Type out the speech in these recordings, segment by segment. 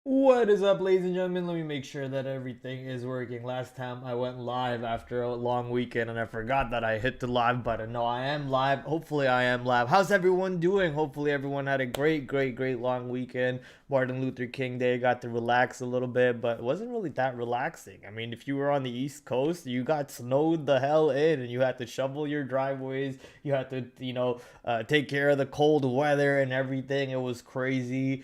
What is up, ladies and gentlemen? Let me make sure that everything is working. Last time I went live after a long weekend and I forgot that I hit the live button. No, I am live. Hopefully, I am live. How's everyone doing? Hopefully, everyone had a great long weekend. Martin Luther King Day, got to relax a little bit, but it wasn't really that relaxing. I mean, if you were on the East Coast, you got snowed the hell in and you had to shovel your driveways. You had to, take care of the cold weather and everything. It was crazy.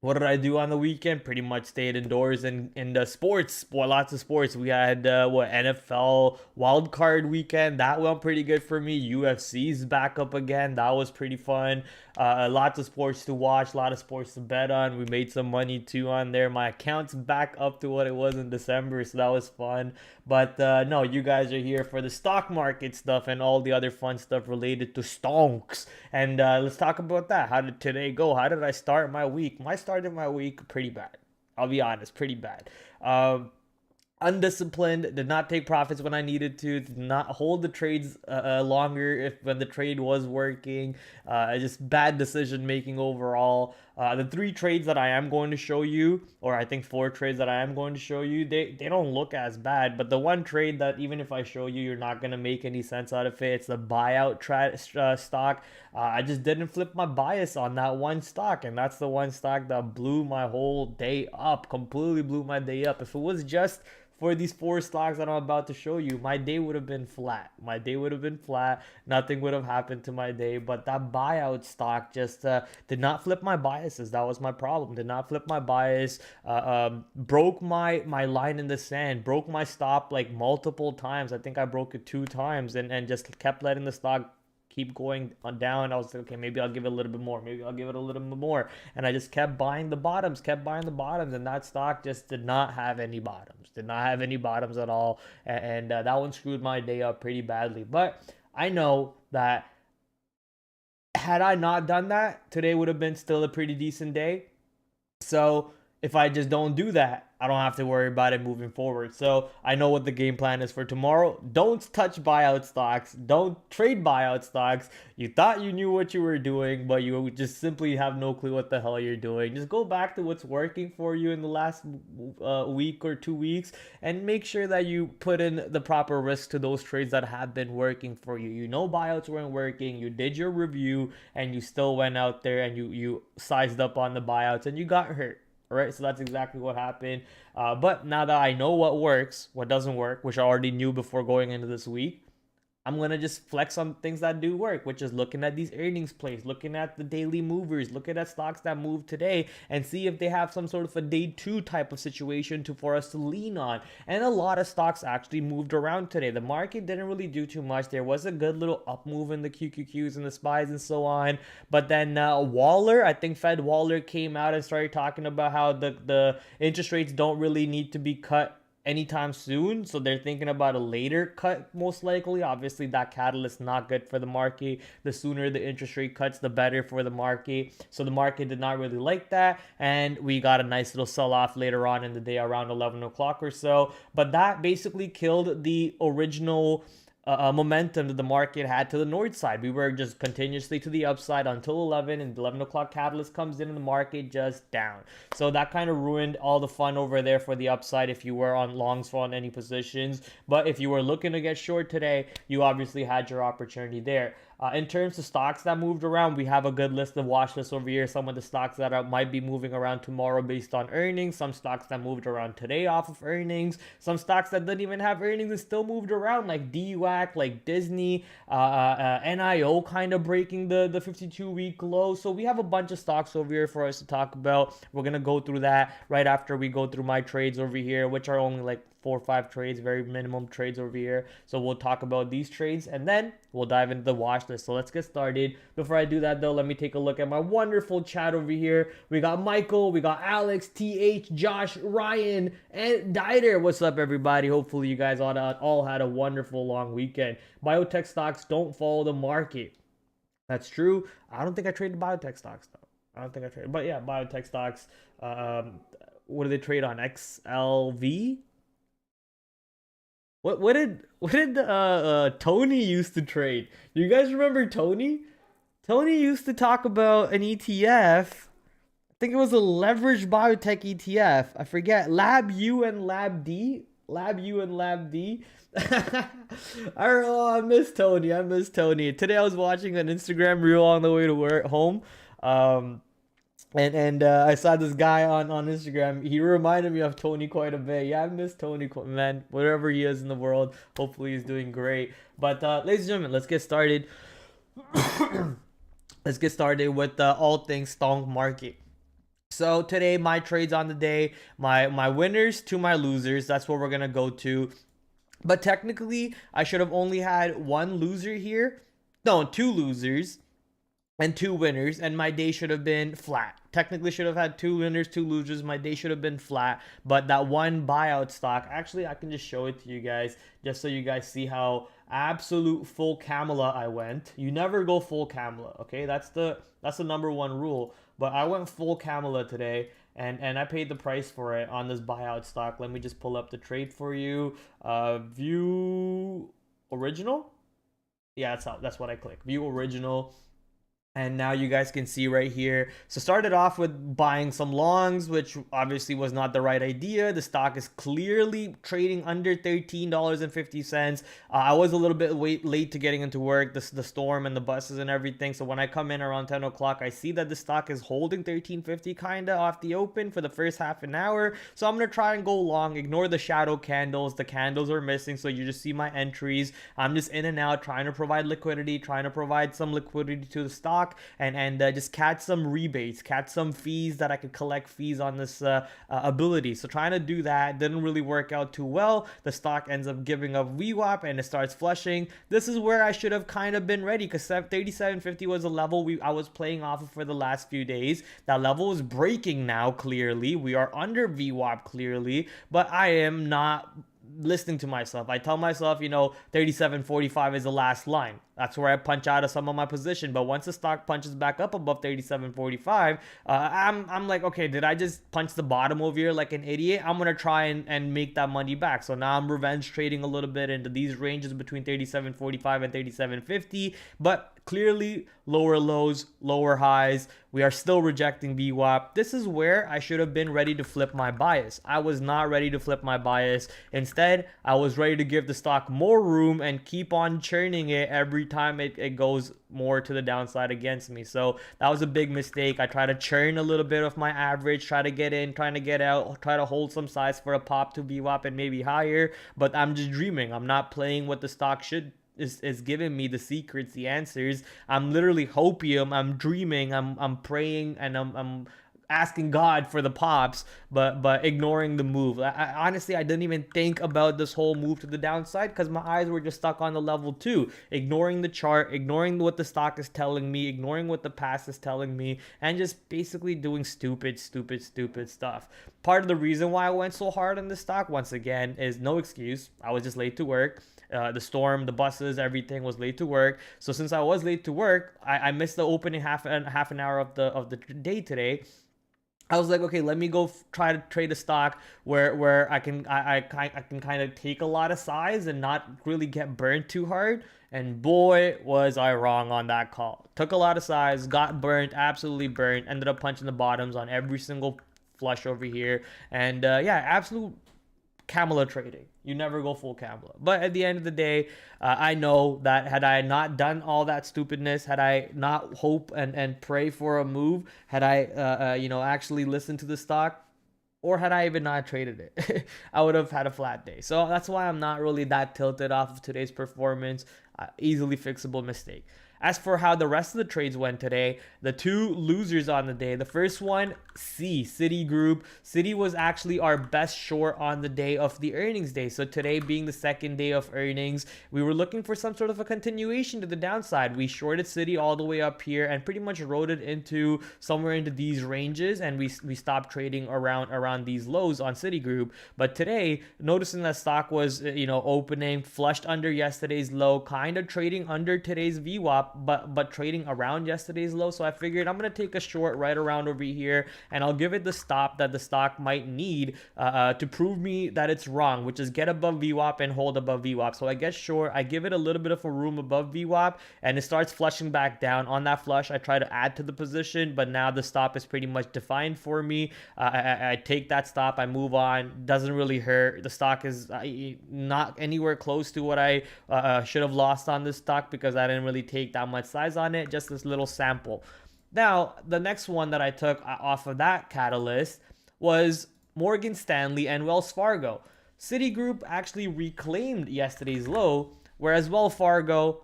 What did I do on the weekend? Pretty much stayed indoors and in the sports. Boy, lots of sports. We had NFL wild card weekend. That went pretty good for me. UFC's back up again. That was pretty fun. Lots of sports to watch. A lot of sports to bet on. We made some money too on there. My account's back up to what it was in December, so that was fun. But no, you guys are here for the stock market stuff and all the other fun stuff related to stonks. And let's talk about that. How did today go? How did I start my week? My start of my week pretty bad. I'll be honest, pretty bad. Undisciplined, did not take profits when I needed to, did not hold the trades longer if when the trade was working. Just bad decision making overall. The three trades that I am going to show you, or I think four trades that I am going to show you, they don't look as bad. But the one trade that even if I show you, you're not gonna make any sense out of it. It's the buyout stock. I just didn't flip my bias on that one stock, and that's the one stock that blew my whole day up. Completely blew my day up. If it was just for these four stocks that I'm about to show you, my day would have been flat. My day would have been flat. Nothing would have happened to my day. But that buyout stock just did not flip my biases. That was my problem. Did not flip my bias. Broke my line in the sand. Broke my stop like multiple times. I think I broke it 2 times and just kept letting the stock keep going on down. I was like, okay, maybe I'll give it a little bit more. Maybe I'll give it a little bit more. And I just kept buying the bottoms, and that stock just did not have any bottoms. Did not have any bottoms at all. And that one screwed my day up pretty badly. But I know that had I not done that, today would have been still a pretty decent day. So if I just don't do that, I don't have to worry about it moving forward. So I know what the game plan is for tomorrow. Don't touch buyout stocks. Don't trade buyout stocks. You thought you knew what you were doing, but you just simply have no clue what the hell you're doing. Just go back to what's working for you in the last week or 2 weeks and make sure that you put in the proper risk to those trades that have been working for you. You know buyouts weren't working. You did your review and you still went out there and you sized up on the buyouts and you got hurt. All right, so that's exactly what happened. But now that I know what works, what doesn't work, which I already knew before going into this week, I'm going to just flex on things that do work, which is looking at these earnings plays, looking at the daily movers, looking at stocks that move today and see if they have some sort of a day two type of situation for us to lean on. And a lot of stocks actually moved around today. The market didn't really do too much. There was a good little up move in the QQQs and the SPYs and so on. But then Waller, I think Fed Waller came out and started talking about how the interest rates don't really need to be cut anytime soon, so they're thinking about a later cut most likely. Obviously that catalyst not good for the market. The sooner the interest rate cuts, the better for the market. So the market did not really like that, and we got a nice little sell-off later on in the day around 11 o'clock or so. But that basically killed the original momentum that the market had to the north side. We were just continuously to the upside until 11, and 11 o'clock catalyst comes in and the market just down. So that kind of ruined all the fun over there for the upside if you were on longs on any positions. But if you were looking to get short today, you obviously had your opportunity there. In terms of stocks that moved around, we have a good list of watch lists over here. Some of the stocks that might be moving around tomorrow based on earnings. Some stocks that moved around today off of earnings. Some stocks that didn't even have earnings and still moved around, like DUAC, like Disney, NIO kind of breaking the 52-week low. So we have a bunch of stocks over here for us to talk about. We're going to go through that right after we go through my trades over here, which are only like 4 or 5 trades, very minimum trades over here. So we'll talk about these trades and then we'll dive into the watch list. So let's get started. Before I do that though, let me take a look at my wonderful chat over here. We got Michael, we got Alex, TH, Josh, Ryan, and Dieter. What's up, everybody? Hopefully you guys all had a wonderful long weekend. Biotech stocks don't follow the market. That's true. I don't think I traded biotech stocks though. I don't think I traded, but yeah, biotech stocks. What do they trade on? XLV? What did Tony used to trade? You guys remember Tony? Tony used to talk about an ETF. think it was a leveraged biotech ETF. I forget. Lab U and Lab D. Lab U and Lab D. I miss Tony. I miss Tony. Today I was watching an Instagram reel on the way to work home. Um, and I saw this guy on Instagram. He reminded me of Tony quite a bit. Yeah, I miss Tony, man. Wherever he is in the world, hopefully he's doing great. But ladies and gentlemen, let's get started. Let's get started with all things stock market. So today, my trades on the day, my winners to my losers. That's what we're gonna go to. But technically, I should have only had one loser here. No, two losers and two winners, and my day should have been flat. Technically should have had two winners, two losers. My day should have been flat, but that one buyout stock, actually I can just show it to you guys just so you guys see how absolute full Camela I went. You never go full Camela, okay? That's the number one rule. But I went full Camela today, and I paid the price for it on this buyout stock. Let me just pull up the trade for you. View original? Yeah, that's what I click. View original. And now you guys can see right here. So started off with buying some longs, which obviously was not the right idea. The stock is clearly trading under $13.50. I was a little bit late to getting into work, the storm and the buses and everything. So when I come in around 10 o'clock, I see that the stock is holding $13.50 kind of off the open for the first half an hour. So I'm going to try and go long, ignore the shadow candles. The candles are missing, so you just see my entries. I'm just in and out, trying to provide liquidity, trying to provide some liquidity to the stock. And just catch some rebates, catch some fees that I could collect fees on this ability. So trying to do that didn't really work out too well. The stock ends up giving up VWAP and it starts flushing. This is where I should have kind of been ready, because 37.50 was a level I was playing off of for the last few days. That level is breaking now. Clearly we are under VWAP clearly, but I am not listening to myself. I tell myself, 37.45 is the last line. That's where I punch out of some of my position. But once the stock punches back up above 37.45, I'm like, okay, did I just punch the bottom over here like an idiot? I'm gonna try and make that money back. So now I'm revenge trading a little bit into these ranges between 37.45 and 37.50, but clearly lower lows, lower highs. We are still rejecting VWAP. This is where I should have been ready to flip my bias. I was not ready to flip my bias. Instead, I was ready to give the stock more room and keep on churning it every time it goes more to the downside against me. So that was a big mistake. I try to churn a little bit of my average, try to get in, trying to get out, try to hold some size for a pop to VWAP and maybe higher, but I'm just dreaming. I'm not playing what the stock should is giving me, the secrets, the answers. I'm literally hopium. I'm dreaming. I'm praying, and I'm asking God for the pops, but ignoring the move. Honestly, I didn't even think about this whole move to the downside because my eyes were just stuck on the level 2, ignoring the chart, ignoring what the stock is telling me, ignoring what the past is telling me, and just basically doing stupid stuff. Part of the reason why I went so hard on this stock, once again, is no excuse. I was just late to work. The storm, the buses, everything was late to work. So since I was late to work, I missed the opening half an hour of the day today. I was like, okay, let me go try to trade a stock where I can kind of take a lot of size and not really get burned too hard. And boy, was I wrong on that call. Took a lot of size, got burnt, absolutely burnt. Ended up punching the bottoms on every single flush over here. And yeah, absolute Camela trading. You never go full Camela. But at the end of the day, I know that had I not done all that stupidness, had I not hope and pray for a move, had I actually listened to the stock, or had I even not traded it, I would have had a flat day. So that's why I'm not really that tilted off of today's performance. Easily fixable mistake. As for how the rest of the trades went today, the two losers on the day, the first one, Citigroup. Citi was actually our best short on the day of the earnings day. So today being the second day of earnings, we were looking for some sort of a continuation to the downside. We shorted Citi all the way up here and pretty much rode it into somewhere into these ranges, and we stopped trading around these lows on Citigroup. But today, noticing that stock was opening flushed under yesterday's low, kind of trading under today's VWAP, VWAP, but trading around yesterday's low. So I figured I'm gonna take a short right around over here, and I'll give it the stop that the stock might need to prove me that it's wrong, which is get above VWAP and hold above VWAP. So I get short, I give it a little bit of a room above VWAP, and it starts flushing back down. On that flush, I try to add to the position, but now the stop is pretty much defined for me. I take that stop, I move on. Doesn't really hurt. The stock is not anywhere close to what I should have lost on this stock because I didn't really take that much size on it, just this little sample. Now, the next one that I took off of that catalyst was Morgan Stanley and Wells Fargo. Citigroup actually reclaimed yesterday's low, whereas Wells Fargo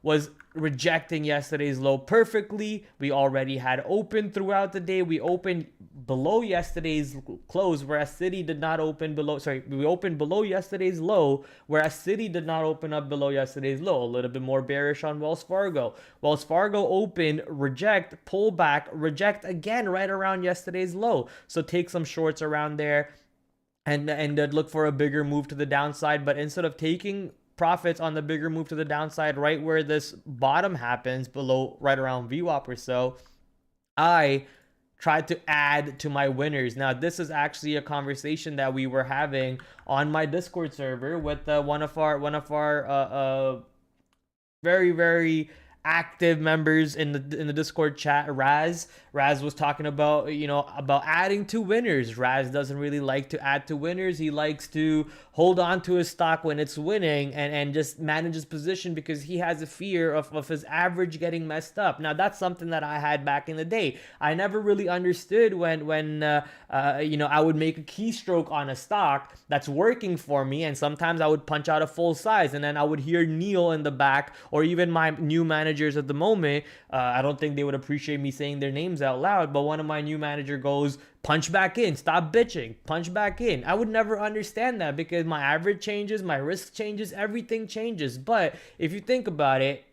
was rejecting yesterday's low perfectly. We already had opened throughout the day. We opened below yesterday's close, whereas Citi did not open below. We opened below yesterday's low, whereas Citi did not open up below yesterday's low. A little bit more bearish on Wells Fargo. Wells Fargo opened, reject, pull back, reject again right around yesterday's low. So take some shorts around there and look for a bigger move to the downside. But instead of taking profits on the bigger move to the downside right where this bottom happens below right around VWAP or so, I tried to add to my winners. Now, this is actually a conversation that we were having on my Discord server with one of our very, very active members in the Discord chat. Raz was talking about, about adding to winners. Raz doesn't really like to add to winners. He likes to hold on to his stock when it's winning and just manage his position because he has a fear of his average getting messed up. Now, that's something that I had back in the day. I never really understood when I would make a keystroke on a stock that's working for me, and sometimes I would punch out a full size, and then I would hear Neil in the back, or even my new managers at the moment. I don't think they would appreciate me saying their names out loud, but one of my new manager goes, punch back in, stop bitching, punch back in. I would never understand that because my average changes, my risk changes, everything changes. But if you think about it,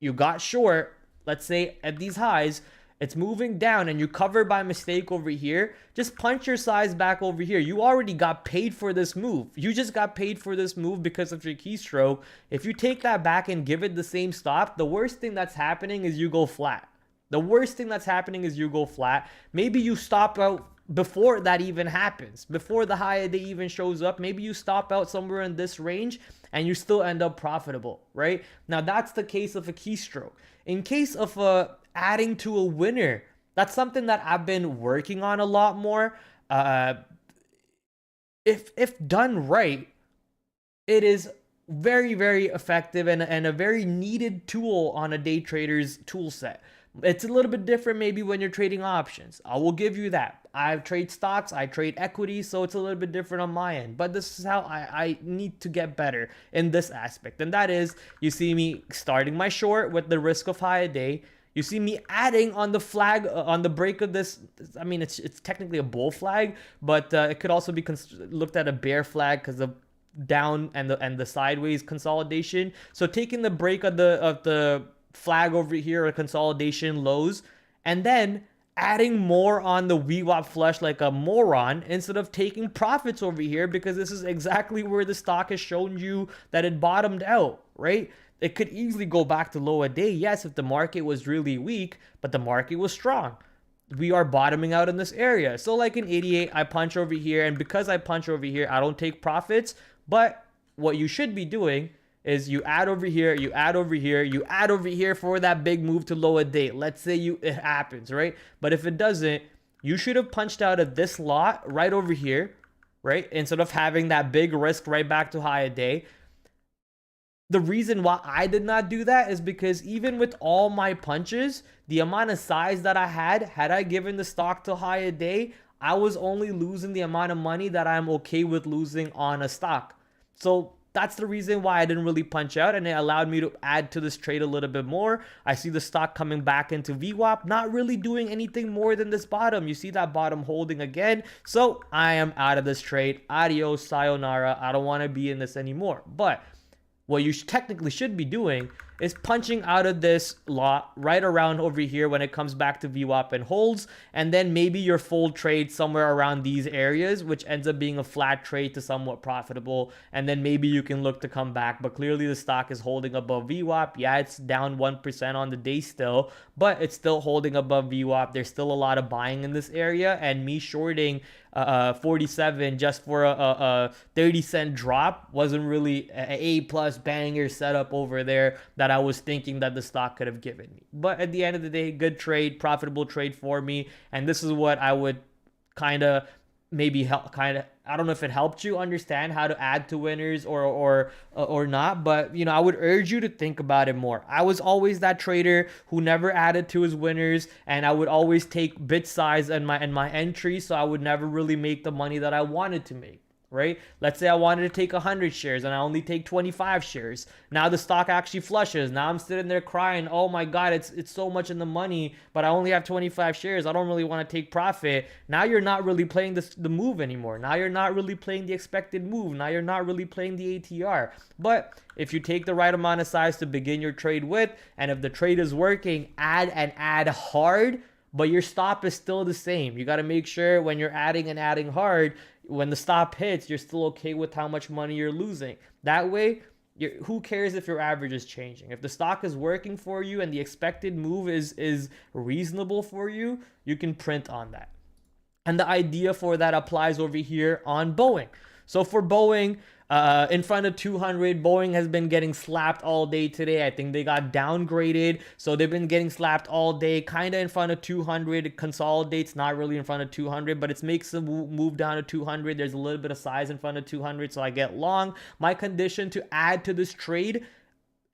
you got short, let's say at these highs, it's moving down and you cover by mistake over here, just punch your size back over here. You already got paid for this move. You just got paid for this move because of your keystroke. If you take that back and give it the same stop, the worst thing that's happening is you go flat. The worst thing that's happening is you go flat. Maybe you stop out before that even happens. Before the high day even shows up, maybe you stop out somewhere in this range and you still end up profitable, right? Now, that's the case of a keystroke. In case of adding to a winner, that's something that I've been working on a lot more. If done right, it is very, very effective and a very needed tool on a day trader's tool set. It's a little bit different maybe when you're trading options. I will give you that. I trade stocks, I trade equities, so it's a little bit different on my end. But this is how I need to get better in this aspect. And that is, you see me starting my short with the risk of high a day. You see me adding on the flag, on the break of this. I mean, it's technically a bull flag, but it could also be looked at a bear flag because of down and the sideways consolidation. So taking the break of the flag over here, or consolidation lows, and then adding more on the VWAP flush like a moron instead of taking profits over here, because this is exactly where the stock has shown you that it bottomed out, right? It could easily go back to low a day, yes, if the market was really weak, but the market was strong. We are bottoming out in this area. So like in 88, I punch over here, and because I punch over here, I don't take profits. But what you should be doing is you add over here, you add over here, you add over here for that big move to low a day. Let's say it happens, right? But if it doesn't, you should have punched out of this lot right over here, right? Instead of having that big risk right back to high a day. The reason why I did not do that is because even with all my punches, the amount of size that I had I given the stock to high a day, I was only losing the amount of money that I'm okay with losing on a stock. So that's the reason why I didn't really punch out, and it allowed me to add to this trade a little bit more. I see the stock coming back into VWAP, not really doing anything more than this bottom. You see that bottom holding again. So I am out of this trade. Adios, sayonara. I don't want to be in this anymore. But what you technically should be doing is punching out of this lot right around over here when it comes back to VWAP and holds, and then maybe your full trade somewhere around these areas, which ends up being a flat trade to somewhat profitable, and then maybe you can look to come back. But clearly the stock is holding above VWAP. Yeah, it's down 1% on the day still, but it's still holding above VWAP. There's still a lot of buying in this area, and me shorting 47 just for a 30-cent drop wasn't really an A+ banger setup over there that I was thinking that the stock could have given me. But at the end of the day, good trade, profitable trade for me, and this is what I would kind of maybe help, I don't know if it helped you understand how to add to winners or not, but I would urge you to think about it more. I was always that trader who never added to his winners, and I would always take bit size in my entry, so I would never really make the money that I wanted to make. Right? Let's say I wanted to take 100 shares and I only take 25 shares. Now the stock actually flushes. Now I'm sitting there crying, oh my God, it's so much in the money, but I only have 25 shares. I don't really want to take profit. Now you're not really playing the move anymore. Now you're not really playing the expected move. Now you're not really playing the ATR. But if you take the right amount of size to begin your trade with, and if the trade is working, add hard, but your stop is still the same. You got to make sure when you're adding hard, when the stop hits, you're still okay with how much money you're losing. That way, who cares if your average is changing? If the stock is working for you and the expected move is reasonable for you, you can print on that. And the idea for that applies over here on Boeing. So for Boeing, in front of 200, Boeing has been getting slapped all day today. I think they got downgraded, so they've been getting slapped all day, kind of in front of 200. It consolidates, not really in front of 200, but it makes a move down to 200. There's a little bit of size in front of 200, so I get long. My condition to add to this trade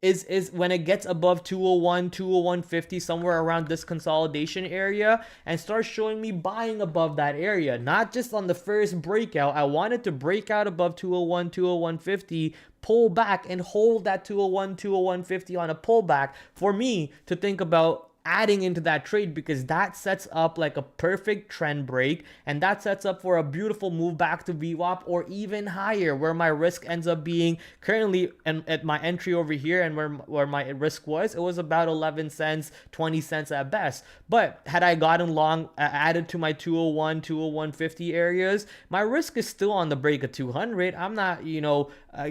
is when it gets above 201, 201.50, somewhere around this consolidation area, and start showing me buying above that area. Not just on the first breakout. I wanted to break out above 201, 201.50, pull back and hold that 201, 201.50 on a pullback for me to think about adding into that trade, because that sets up like a perfect trend break, and that sets up for a beautiful move back to VWAP or even higher, where my risk ends up being currently at my entry over here, and where my risk was, it was about 11 cents, 20 cents at best. But had I gotten long, added to my 201, 201.50 areas, my risk is still on the break of 200. I'm not,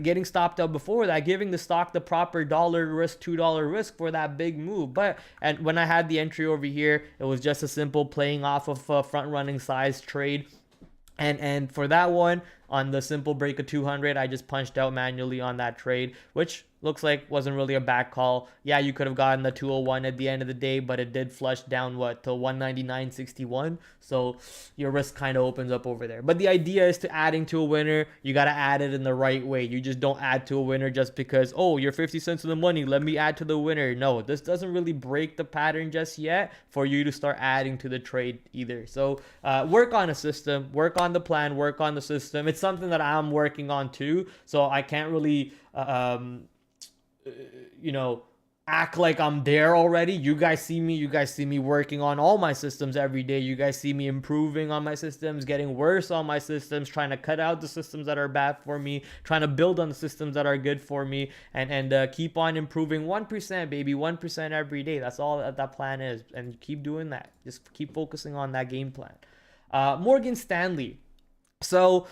getting stopped up before that, giving the stock the proper dollar risk, $2 risk for that big move. And when I had the entry over here, it was just a simple playing off of a front running size trade. And for that one, on the simple break of 200, I just punched out manually on that trade, which looks like wasn't really a bad call. Yeah, you could have gotten the 201 at the end of the day, but it did flush down to 199.61. So your risk kind of opens up over there. But the idea is to adding to a winner, you got to add it in the right way. You just don't add to a winner just because, oh, you're 50 cents of the money, let me add to the winner. No, this doesn't really break the pattern just yet for you to start adding to the trade either. So work on a system, work on the plan, work on the system. It's something that I'm working on too. So I can't really act like I'm there already. You guys see me working on all my systems every day. You guys see me improving on my systems, getting worse on my systems, trying to cut out the systems that are bad for me, trying to build on the systems that are good for me, and keep on improving 1%, baby, 1% every day. That's all that plan is, and keep doing that. Just keep focusing on that game plan. Morgan Stanley. So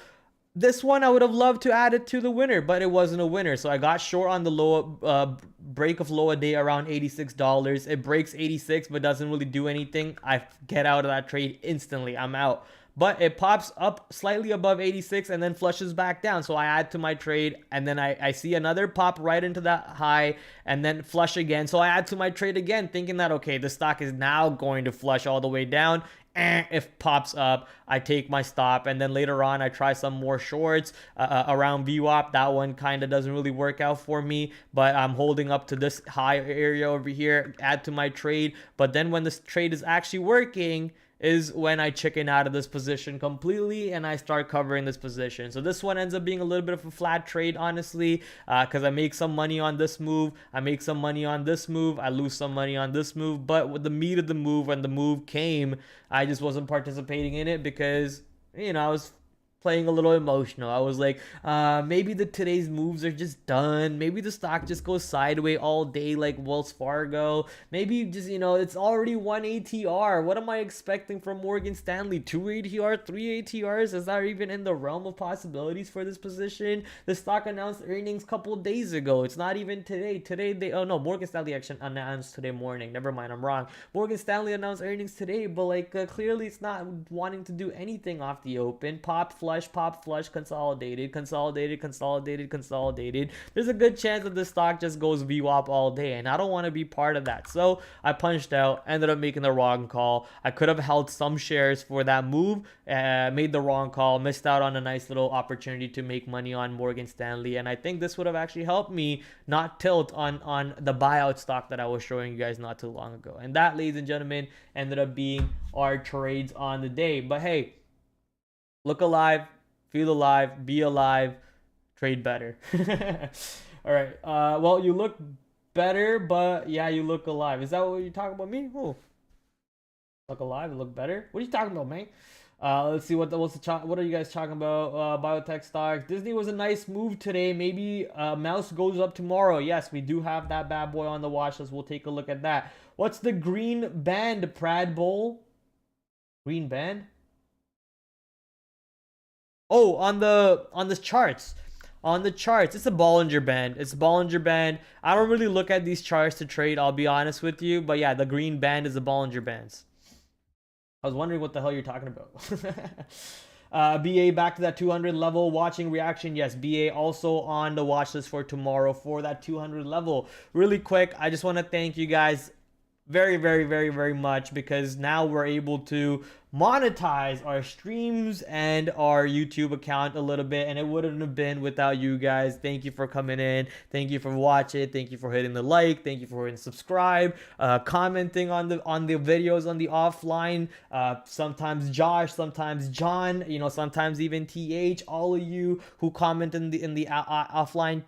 this one I would have loved to add it to the winner, but it wasn't a winner. So I got short on the low break of lower day around $86. It breaks 86 but doesn't really do anything. I get out of that trade instantly. I'm out. But it pops up slightly above 86 and then flushes back down. So I add to my trade, and then I see another pop right into that high and then flush again. So I add to my trade again, thinking that, okay, the stock is now going to flush all the way down. If pops up, I take my stop, and then later on I try some more shorts around VWAP. That one kind of doesn't really work out for me, but I'm holding up to this high area over here, add to my trade. But then when this trade is actually working is when I chicken out of this position completely and I start covering this position. So this one ends up being a little bit of a flat trade, honestly, because I make some money on this move, I make some money on this move, I lose some money on this move. But with the meat of the move, when the move came, I just wasn't participating in it because, I was playing a little emotional. I was like, maybe today's moves are just done. Maybe the stock just goes sideways all day like Wells Fargo. Maybe just, it's already 1 ATR. What am I expecting from Morgan Stanley? 2 ATR, 3 ATRs? Is that even in the realm of possibilities for this position? The stock announced earnings a couple days ago. It's not even today. Morgan Stanley actually announced today morning. Never mind, I'm wrong. Morgan Stanley announced earnings today, but clearly it's not wanting to do anything off the open. Pop, flush, consolidated. There's a good chance that the stock just goes VWAP all day, and I don't want to be part of that. So I punched out, ended up making the wrong call. I could have held some shares for that move, made the wrong call, missed out on a nice little opportunity to make money on Morgan Stanley, and I think this would have actually helped me not tilt on the buyout stock that I was showing you guys not too long ago. And that, ladies and gentlemen, ended up being our trades on the day. But hey, look alive, feel alive, be alive, trade better. All right. Well, you look better, but yeah, you look alive. Is that what you're talking about me? Oh, look alive, look better. What are you talking about, man? Let's see what are you guys talking about? Biotech stocks. Disney was a nice move today. Maybe Mouse goes up tomorrow. Yes, we do have that bad boy on the watch list. We'll take a look at that. What's the green band, Prad Bowl? Green band? Oh, on the charts. On the charts, it's a Bollinger Band. It's a Bollinger Band. I don't really look at these charts to trade, I'll be honest with you. But yeah, the green band is the Bollinger Bands. I was wondering what the hell you're talking about. BA back to that 200 level, watching reaction. Yes, BA also on the watch list for tomorrow for that 200 level. Really quick, I just want to thank you guys very, very, very, very much, because now we're able to monetize our streams and our YouTube account a little bit, and it wouldn't have been without you guys. Thank you for coming in. Thank you for watching. Thank you for hitting the like. Thank you for hitting subscribe, commenting on the videos on the offline. Sometimes Josh, sometimes John, sometimes even TH. All of you who comment in the offline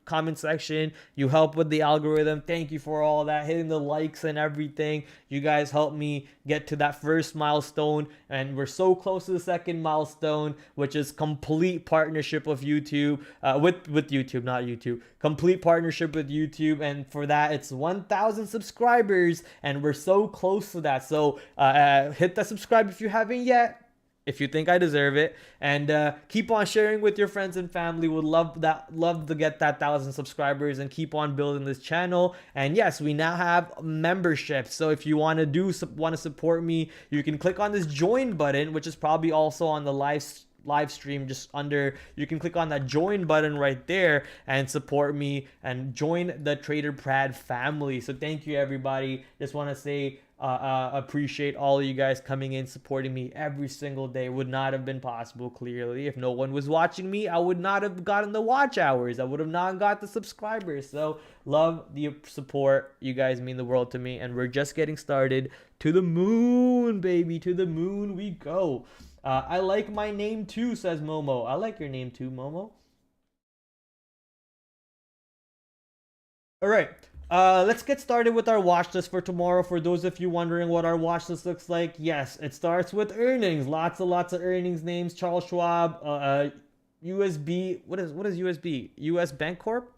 comment section, you help with the algorithm. Thank you for all that, hitting the likes and everything. You guys help me get to that first milestone, and we're so close to the second milestone, which is complete partnership with YouTube, with YouTube, not YouTube, complete partnership with YouTube. And for that, it's 1,000 subscribers, and we're so close to that. So hit that subscribe if you haven't yet, if you think I deserve it, and keep on sharing with your friends and family. Would love to get that 1,000 subscribers and keep on building this channel. And yes, we now have memberships, so if you want to support me, you can click on this join button, which is probably also on the live stream just under. You can click on that join button right there and support me and join the TraderPrad family. So thank you, everybody. Just want to say appreciate all of you guys coming in, supporting me every single day. Would not have been possible, clearly, if no one was watching me. I would not have gotten the watch hours. I would have not got the subscribers. So love the support. You guys mean the world to me, and we're just getting started. To the moon, baby. To the moon we go. I like my name too, says Momo. I like your name too, Momo. All right. Let's get started with our watch list for tomorrow. For those of you wondering what our watch list looks like, yes, it starts with earnings. Lots of earnings names. Charles Schwab, USB. What is USB? US Bank Corp?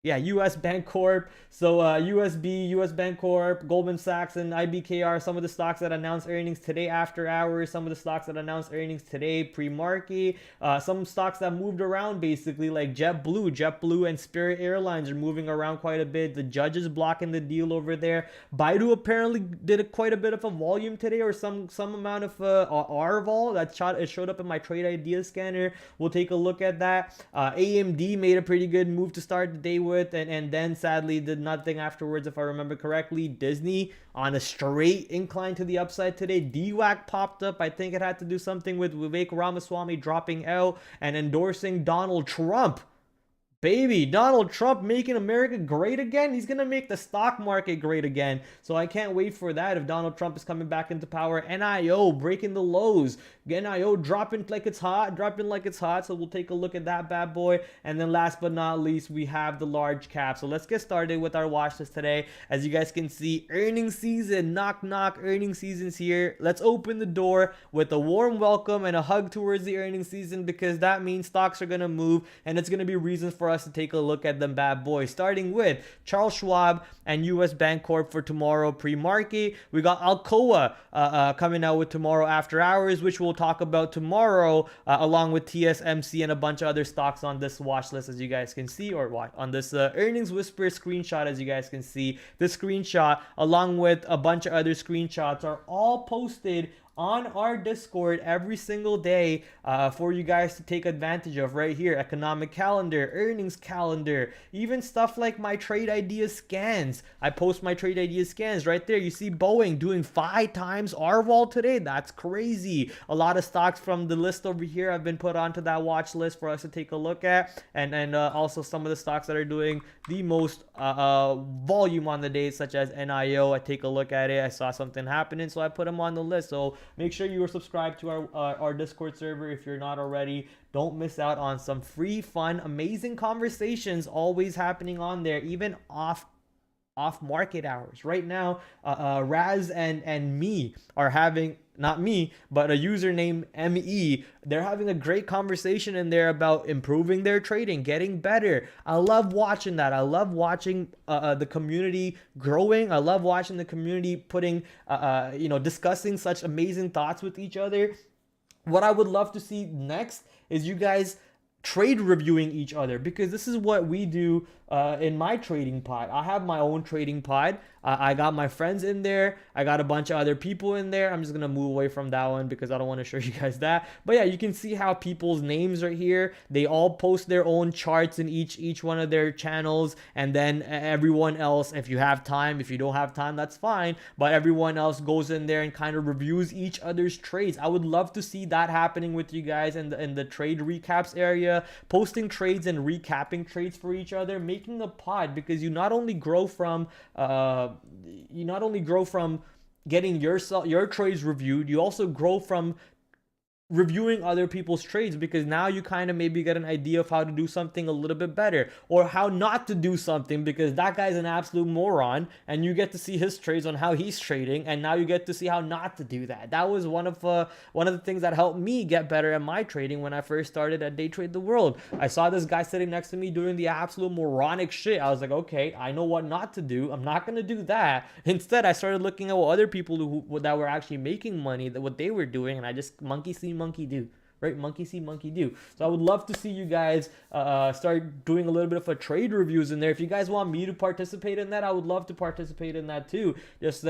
Yeah, US Bank Corp. So USB, US Bank Corp, Goldman Sachs, and IBKR, some of the stocks that announced earnings today after hours, some of the stocks that announced earnings today pre-market, some stocks that moved around basically, like JetBlue and Spirit Airlines are moving around quite a bit. The judge is blocking the deal over there. Baidu apparently did quite a bit of a volume today, or some amount of R-vol that it showed up in my trade idea scanner. We'll take a look at that. AMD made a pretty good move to start the day with, and then sadly did nothing afterwards, if I remember correctly. Disney on a straight incline to the upside today. DWAC popped up. I think it had to do something with Vivek Ramaswamy dropping out and endorsing Donald Trump. Baby, Donald Trump making America great again. He's gonna make the stock market great again. So I can't wait for that. If Donald Trump is coming back into power, NIO breaking the lows, NIO dropping like it's hot, dropping like it's hot. So we'll take a look at that bad boy. And then last but not least, we have the large cap. So let's get started with our watch list today. As you guys can see, earnings season, knock knock, earnings season's here. Let's open the door with a warm welcome and a hug towards the earnings season, because that means stocks are gonna move and it's gonna be reasons for us to take a look at them bad boys, starting with Charles Schwab and US Bancorp for tomorrow pre-market. We got Alcoa coming out with tomorrow after hours, which we'll talk about tomorrow, along with TSMC and a bunch of other stocks on this watch list, as you guys can see, or what on this earnings whisper screenshot. As you guys can see, this screenshot along with a bunch of other screenshots are all posted on our Discord every single day for you guys to take advantage of right here. Economic calendar, earnings calendar, even stuff like my trade idea scans. I post my trade idea scans right there. You see Boeing doing 5 times RVOL today. That's crazy. A lot of stocks from the list over here have been put onto that watch list for us to take a look at, and also some of the stocks that are doing the most volume on the day, such as NIO. I take a look at it, I saw something happening, so I put them on the list. So make sure you are subscribed to our Discord server if you're not already. Don't miss out on some free, fun, amazing conversations always happening on there, even off market hours. Right now, Raz and me are having, not me, but a username ME. They're having a great conversation in there about improving their trading, getting better. I love watching that. I love watching the community growing. I love watching the community putting, discussing such amazing thoughts with each other. What I would love to see next is you guys trade reviewing each other, because this is what we do in my trading pod. I have my own trading pod. I got my friends in there. I got a bunch of other people in there. I'm just gonna move away from that one because I don't want to show you guys that. But yeah, you can see how people's names are here. They all post their own charts in each one of their channels, and then everyone else, if you have time, if you don't have time, that's fine, but everyone else goes in there and kind of reviews each other's trades. I would love to see that happening with you guys in the trade recaps area, posting trades and recapping trades for each other, making a pod, because you not only grow from getting your trades reviewed, you also grow from reviewing other people's trades, because now you kind of maybe get an idea of how to do something a little bit better, or how not to do something, because that guy's an absolute moron, and you get to see his trades on how he's trading, and now you get to see how not to do that. That was one of the things that helped me get better at my trading when I first started at Day Trade the World. I saw this guy sitting next to me doing the absolute moronic shit. I was like, okay, I know what not to do. I'm not gonna do that. Instead, I started looking at what other people that were actually making money, what they were doing, and I just monkey see, monkey do, right? Monkey see, monkey do. So I would love to see you guys start doing a little bit of a trade reviews in there. If you guys want me to participate in that, I would love to participate in that too. Just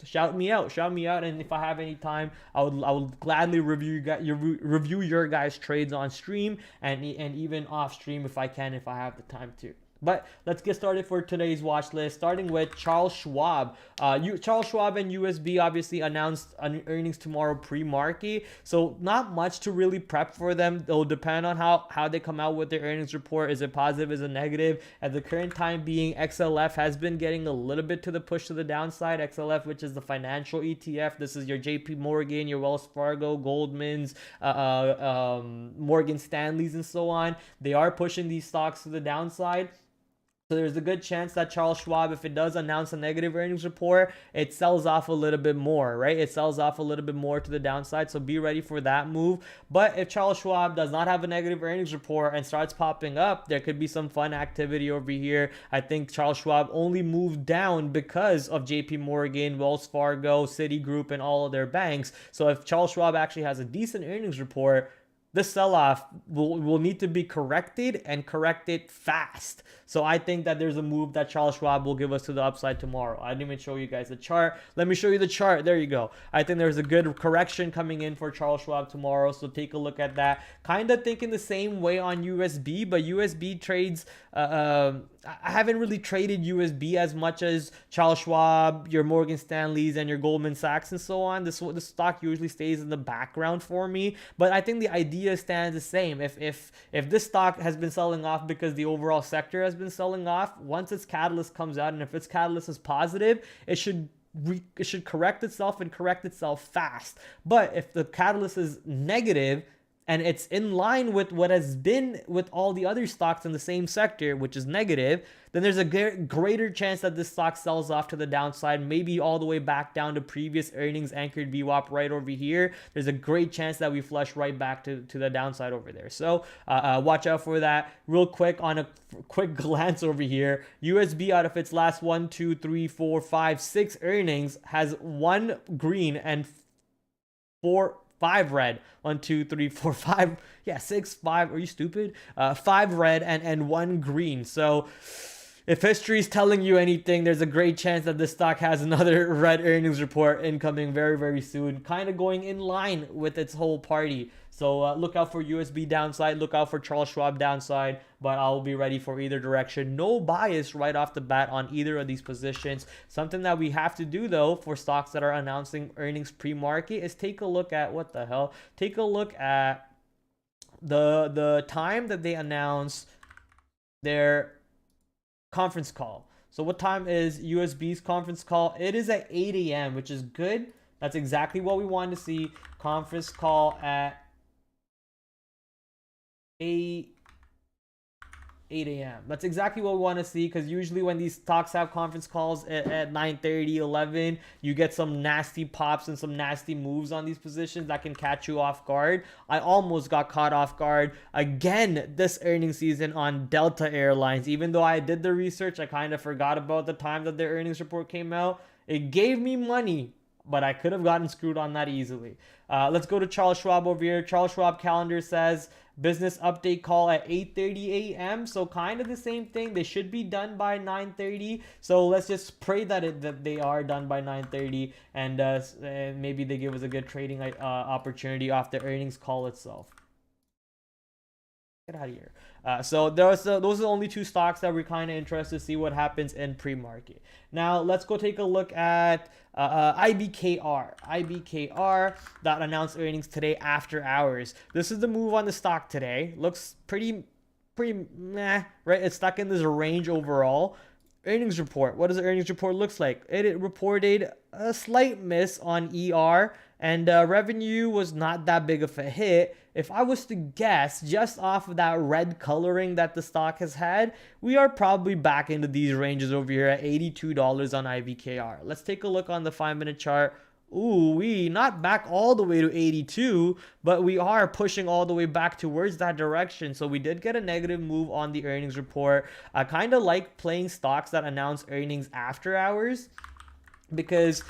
shout me out, and if I have any time, I would gladly review your guys' trades on stream and even off stream if I have the time to. But let's get started for today's watch list, starting with Charles Schwab. Charles Schwab and USB obviously announced earnings tomorrow pre-market, so not much to really prep for them. It'll depend on how they come out with their earnings report. Is it positive? Is it negative? At the current time being, XLF has been getting a little bit to the push to the downside. XLF, which is the financial ETF. This is your JP Morgan, your Wells Fargo, Goldman's, Morgan Stanley's, and so on. They are pushing these stocks to the downside. So there's a good chance that Charles Schwab, if it does announce a negative earnings report, it sells off a little bit more, right? It sells off a little bit more to the downside. So be ready for that move. But if Charles Schwab does not have a negative earnings report and starts popping up, there could be some fun activity over here. I think Charles Schwab only moved down because of JP Morgan, Wells Fargo, Citigroup, and all of their banks. So if Charles Schwab actually has a decent earnings report, this sell-off will need to be corrected, and corrected fast. So I think that there's a move that Charles Schwab will give us to the upside tomorrow. I didn't even show you guys the chart. Let me show you the chart. There you go. I think there's a good correction coming in for Charles Schwab tomorrow, so take a look at that. Kind of thinking the same way on USB, but USB trades, I haven't really traded USB as much as Charles Schwab, your Morgan Stanleys, and your Goldman Sachs, and so on. This stock usually stays in the background for me, but I think the idea idea stands the same. If this stock has been selling off because the overall sector has been selling off, once its catalyst comes out, and if its catalyst is positive, it should correct itself and correct itself fast. But if the catalyst is negative and it's in line with what has been with all the other stocks in the same sector, which is negative, then there's a greater chance that this stock sells off to the downside, maybe all the way back down to previous earnings anchored VWAP right over here. There's a great chance that we flush right back to the downside over there. So watch out for that. Real quick, on a quick glance over here, USB out of its last 1, 2, 3, 4, 5, 6 earnings has 1 green and 5 red. 1, 2, 3, 4, 5. Yeah, 6, 5. Are you stupid? 5 red and 1 green. So if history is telling you anything, there's a great chance that this stock has another red earnings report incoming very, very soon, kind of going in line with its whole party. So look out for USB downside, look out for Charles Schwab downside, but I'll be ready for either direction. No bias right off the bat on either of these positions. Something that we have to do, though, for stocks that are announcing earnings pre-market is take a look at, what the hell? Take a look at the time that they announce their conference call. So what time is USB's conference call? It is at 8 a.m., which is good. That's exactly what we wanted to see. Conference call at 8 a.m. That's exactly what we want to see, because usually when these stocks have conference calls at 9:30, 11, you get some nasty pops and some nasty moves on these positions that can catch you off guard. I almost got caught off guard again this earnings season on Delta Airlines. Even though I did the research, I kind of forgot about the time that their earnings report came out. It gave me money, but I could have gotten screwed on that easily. Let's go to Charles Schwab over here. Charles Schwab calendar says business update call at 8:30 a.m. So kind of the same thing. They should be done by 9:30. So let's just pray that they are done by 9:30, and maybe they give us a good trading opportunity off the earnings call itself. Get out of here. So those are the only 2 stocks that we're kind of interested to see what happens in pre-market. Now let's go take a look at IBKR. IBKR that announced earnings today after hours. This is the move on the stock today. Looks pretty meh, right? It's stuck in this range overall. Earnings report. What does the earnings report looks like? It reported a slight miss on ER, and revenue was not that big of a hit. If I was to guess, just off of that red coloring that the stock has had, we are probably back into these ranges over here at $82 on IBKR. Let's take a look on the 5-minute chart. Ooh, we not back all the way to 82, but we are pushing all the way back towards that direction. So we did get a negative move on the earnings report. I kind of like playing stocks that announce earnings after hours, because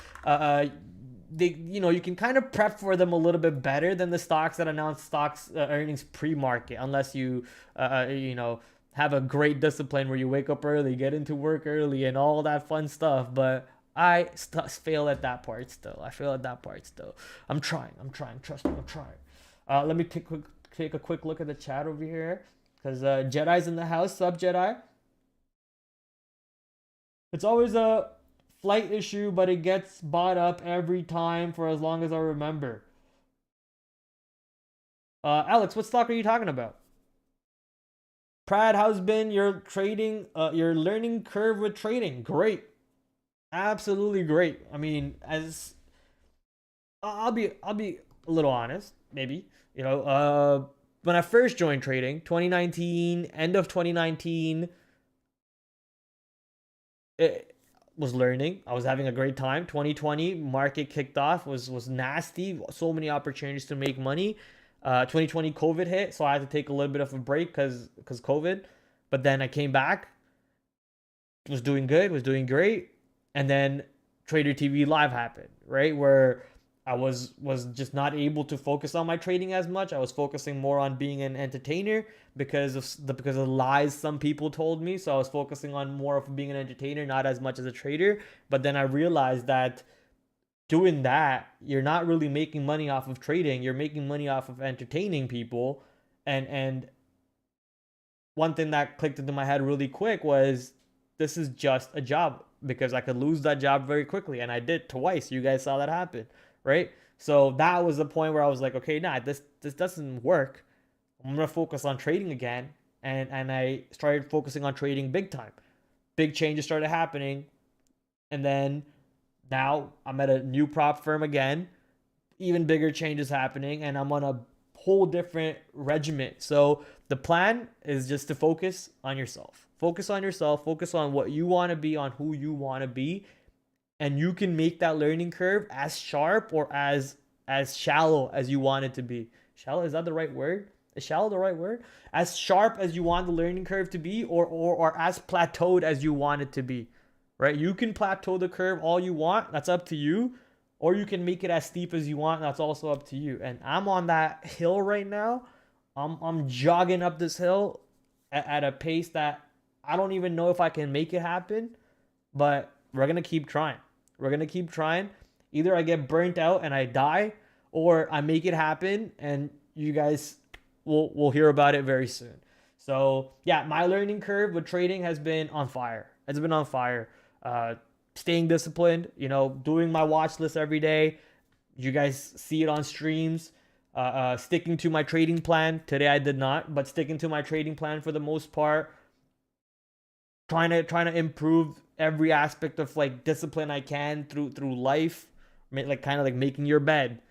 you can kind of prep for them a little bit better than the stocks that announce earnings pre-market, unless you have a great discipline where you wake up early, get into work early, and all that fun stuff. But I fail at that part still. I'm trying. Trust me, I'm trying. Let me take a quick look at the chat over here, because Jedi's in the house. Sub Jedi. It's always a flight issue, but it gets bought up every time for as long as I remember. Alex, what stock are you talking about? Prad, how's been your trading, your learning curve with trading? Great. Absolutely great. I mean, as I'll be a little honest, maybe. When I first joined trading, 2019, end of 2019, it was learning. I was having a great time. 2020 market kicked off, was nasty. So many opportunities to make money. 2020 COVID hit, so I had to take a little bit of a break because COVID. But then I came back, was doing good, was doing great. And then Trader TV Live happened, right? Where I was just not able to focus on my trading as much. I was focusing more on being an entertainer because of the lies some people told me. So I was focusing on more of being an entertainer, not as much as a trader. But then I realized that doing that, you're not really making money off of trading. You're making money off of entertaining people. And one thing that clicked into my head really quick was, this is just a job, because I could lose that job very quickly. And I did twice. You guys saw that happen, right? So that was the point where I was like, okay, nah, this doesn't work. I'm gonna focus on trading again. And I started focusing on trading big time. Big changes started happening. And then now I'm at a new prop firm again. Even bigger changes happening, and I'm on a whole different regiment. So the plan is just to focus on yourself. Focus on yourself. Focus on what you want to be, on who you want to be, and you can make that learning curve as sharp or as shallow as you want it to be. Shallow, is that the right word? Is shallow the right word? As sharp as you want the learning curve to be, or as plateaued as you want it to be. Right? You can plateau the curve all you want. That's up to you. Or you can make it as steep as you want. That's also up to you. And I'm on that hill right now. I'm jogging up this hill at a pace that I don't even know if I can make it happen. But we're gonna keep trying. We're gonna keep trying. Either I get burnt out and I die, or I make it happen, and you guys will hear about it very soon. So yeah, my learning curve with trading has been on fire. It's been on fire. Staying disciplined, doing my watch list every day. You guys see it on streams. Sticking to my trading plan. Today I did not, but sticking to my trading plan for the most part. Trying to improve every aspect of like discipline I can through life. Like kind of like making your bed,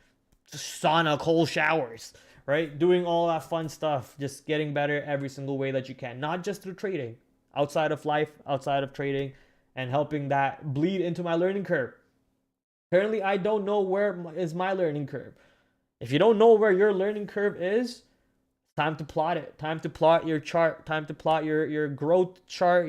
sauna, cold showers, right? Doing all that fun stuff. Just getting better every single way that you can. Not just through trading. Outside of life, outside of trading. And helping that bleed into my learning curve. Currently, I don't know where is my learning curve. If you don't know where your learning curve is, time to plot it. Time to plot your chart. Time to plot your growth chart.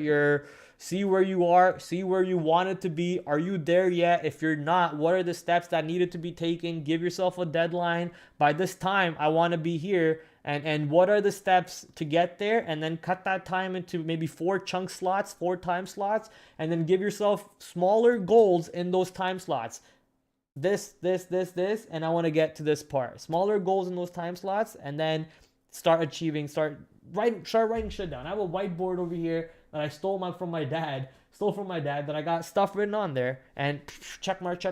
See where you are. See where you want it to be. Are you there yet? If you're not, what are the steps that needed to be taken? Give yourself a deadline. By this time, I want to be here. And what are the steps to get there? And then cut that time into maybe 4 chunk slots, 4 time slots, and then give yourself smaller goals in those time slots. This, and I want to get to this part. Smaller goals in those time slots, and then start writing shit down. I have a whiteboard over here that I stole from my dad, that I got stuff written on there, and check mark,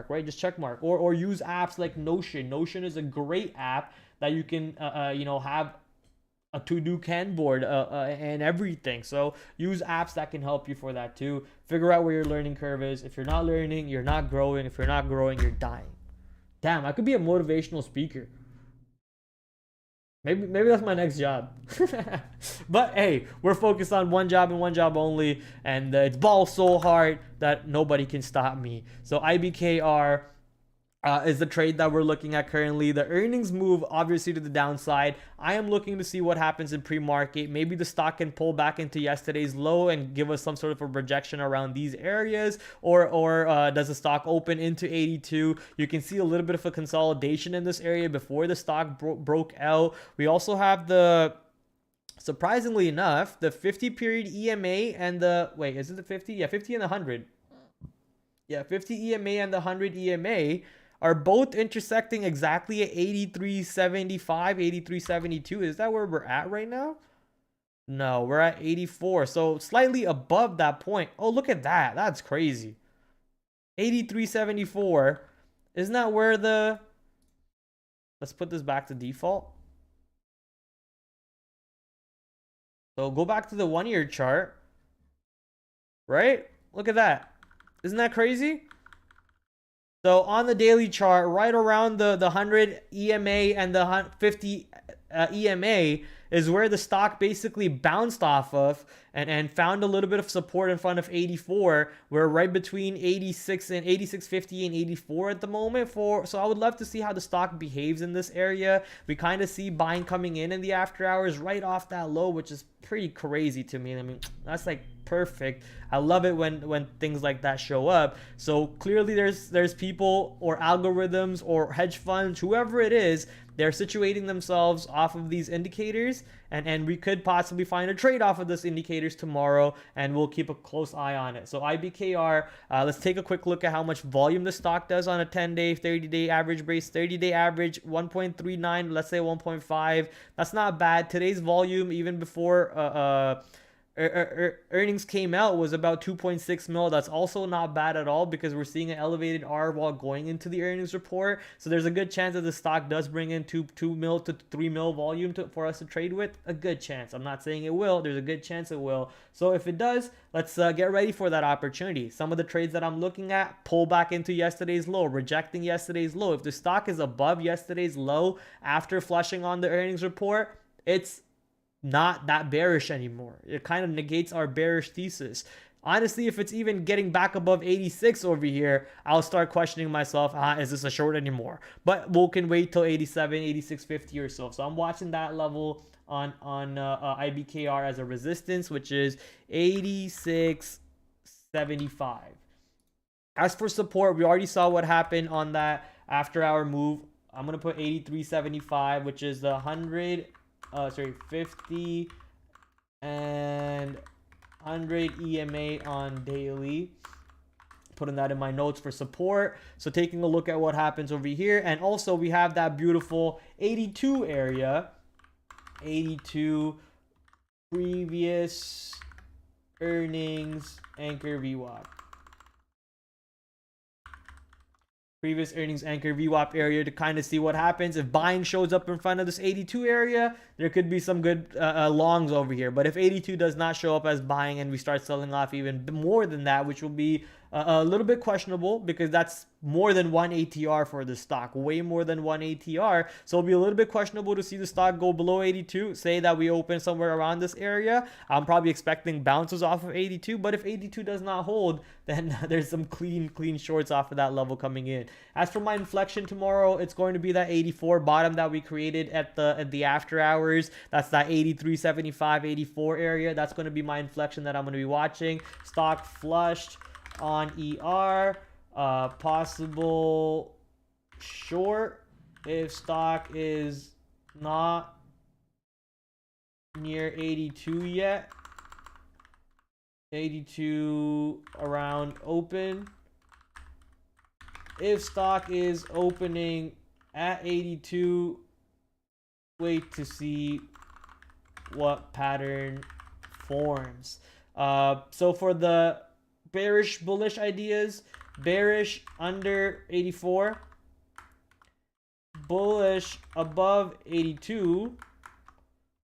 right? Just check mark. Or use apps like Notion. Notion is a great app that you can have a to-do can board and everything. So use apps that can help you for that too. Figure out where your learning curve is. If you're not learning, you're not growing. If you're not growing, you're dying. Damn, I could be a motivational speaker. Maybe that's my next job. But hey, we're focused on one job and one job only, and it's ball so hard that nobody can stop me. So IBKR is the trade that we're looking at currently. The earnings move obviously to the downside. I am looking to see what happens in pre-market. Maybe the stock can pull back into yesterday's low and give us some sort of a projection around these areas, or does the stock open into 82? You can see a little bit of a consolidation in this area before the stock broke out. We also have surprisingly enough, the 50 period EMA and is it the 50? Yeah, 50 and the 100. Yeah, 50 EMA and the 100 EMA are both intersecting exactly at 83.75, 83.72. Is that where we're at right now? No, we're at 84. So slightly above that point. Oh, look at that. That's crazy. 83.74. Isn't that where let's put this back to default. So go back to the 1-year chart. Right? Look at that. Isn't that crazy? So on the daily chart, right around the 100 EMA and the 50 EMA is where the stock basically bounced off of and found a little bit of support in front of 84. We're right between 86 and 86.50 and 84 at the moment. So I would love to see how the stock behaves in this area. We kind of see buying coming in the after hours right off that low, which is pretty crazy to me. I mean, that's like perfect. I love it when things like that show up. So clearly there's people or algorithms or hedge funds, whoever it is, they're situating themselves off of these indicators, and we could possibly find a trade off of those indicators tomorrow, and we'll keep a close eye on it. So IBKR, let's take a quick look at how much volume the stock does on a 10-day, 30-day average base. 30-day average 1.39, let's say 1.5. That's not bad. Today's volume, even before earnings came out was about 2.6 mil. That's also not bad at all because we're seeing an elevated R while going into the earnings report. So there's a good chance that the stock does bring in 2 mil to 3 mil volume for us to trade with. A good chance. I'm not saying it will. There's a good chance it will. So if it does, let's get ready for that opportunity. Some of the trades that I'm looking at, pull back into yesterday's low, rejecting yesterday's low. If the stock is above yesterday's low after flushing on the earnings report, it's not that bearish anymore. It kind of negates our bearish thesis. Honestly, if it's even getting back above 86 over here, I'll start questioning myself, is this a short anymore? But we can wait till 87, 86.50 or so. So I'm watching that level on IBKR as a resistance, which is 86.75. As for support, we already saw what happened on that after our move. I'm going to put 83.75, which is the 50 and 100 EMA on daily. Putting that in my notes for support. So taking a look at what happens over here. And also we have that beautiful 82 area. 82 previous earnings anchor VWAP. Previous earnings anchor VWAP area to kind of see what happens. If buying shows up in front of this 82 area, there could be some good longs over here. But if 82 does not show up as buying and we start selling off even more than that, which will be a little bit questionable because that's more than one ATR for the stock, way more than one ATR. So it'll be a little bit questionable to see the stock go below 82. Say that we open somewhere around this area. I'm probably expecting bounces off of 82, but if 82 does not hold, then there's some clean shorts off of that level coming in. As for my inflection tomorrow, it's going to be that 84 bottom that we created at the after hours. That's that 83.75, 84 area. That's going to be my inflection that I'm going to be watching. Stock flushed on ER, possible short if stock is not near 82 yet. 82 around open. If stock is opening at 82, wait to see what pattern forms. So for the bearish bullish ideas, bearish under 84, bullish above 82,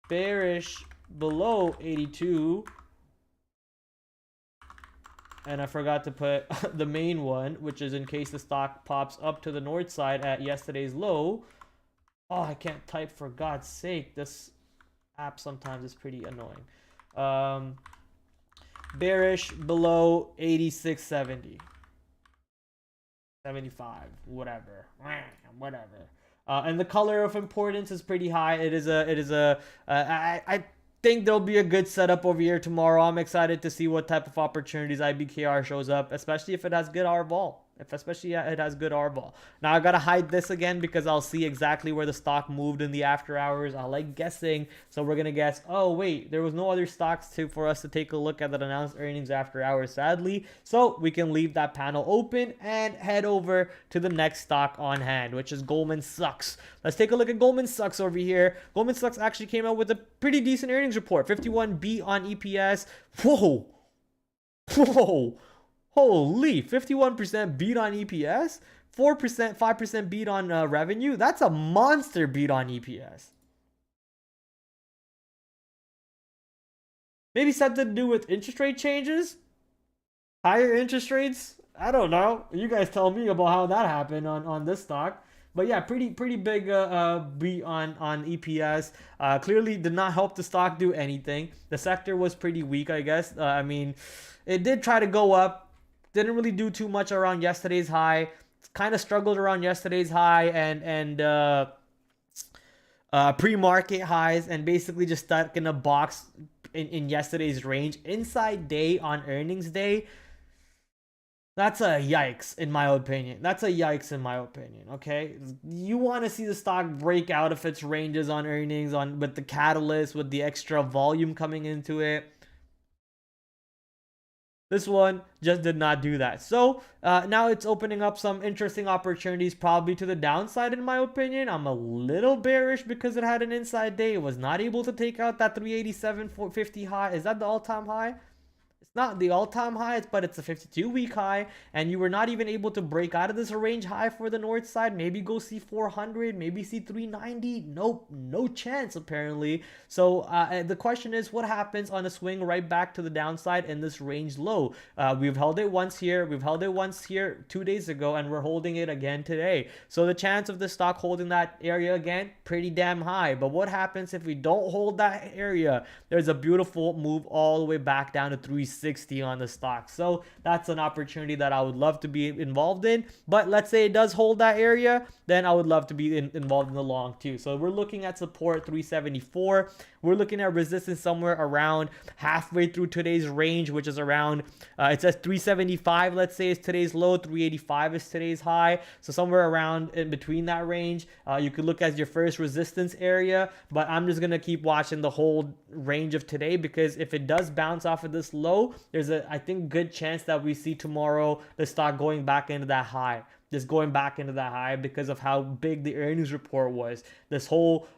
bearish below 82, and I forgot to put the main one, which is in case the stock pops up to the north side at yesterday's low. Oh, I can't type for God's sake. This app sometimes is pretty annoying. Bearish below 86.70. 75, whatever. And the color of importance is pretty high. I think there'll be a good setup over here tomorrow. I'm excited to see what type of opportunities IBKR shows up, especially if it has good R vol. It has good R vol. Now I gotta hide this again because I'll see exactly where the stock moved in the after hours. I like guessing, so we're gonna guess. Oh wait, there was no other stocks for us to take a look at that announced earnings after hours, sadly. So we can leave that panel open and head over to the next stock on hand, which is Goldman Sachs. Let's take a look at Goldman Sachs over here. Goldman Sachs actually came out with a pretty decent earnings report. 51 beat on EPS. Whoa. Holy, 51% beat on EPS, 4%, 5% beat on revenue. That's a monster beat on EPS. Maybe something to do with interest rate changes? Higher interest rates? I don't know. You guys tell me about how that happened on this stock. But yeah, pretty big beat on EPS. Clearly did not help the stock do anything. The sector was pretty weak, I guess. I mean, it did try to go up. Didn't really do too much around yesterday's high. Kind of struggled around yesterday's high and pre-market highs, and basically just stuck in a box in yesterday's range. Inside day on earnings day. That's a yikes in my opinion. Okay, you want to see the stock break out of its ranges on earnings, with the catalyst, with the extra volume coming into it. This one just did not do that. So now it's opening up some interesting opportunities, probably to the downside, in my opinion. I'm a little bearish because it had an inside day. It was not able to take out that 387.50 high. Is that the all-time high? It's not the all-time high, but it's a 52-week high, and you were not even able to break out of this range high for the north side. Maybe go see 400, maybe see 390. Nope, no chance apparently. So the question is, what happens on a swing right back to the downside in this range low? We've held it once here, we've held it once here 2 days ago, and we're holding it again today. So the chance of the stock holding that area again, pretty damn high. But what happens if we don't hold that area? There's a beautiful move all the way back down to 360 on the stock. So that's an opportunity that I would love to be involved in. But let's say it does hold that area, then I would love to be involved in the long too. So we're looking at support 374. We're looking at resistance somewhere around halfway through today's range, which is around, it says 375, let's say, is today's low, 385 is today's high. So somewhere around in between that range, you could look as your first resistance area. But I'm just going to keep watching the whole range of today, because if it does bounce off of this low, there's a, I think, good chance that we see tomorrow the stock going back into that high. Just going back into that high because of how big the earnings report was. This whole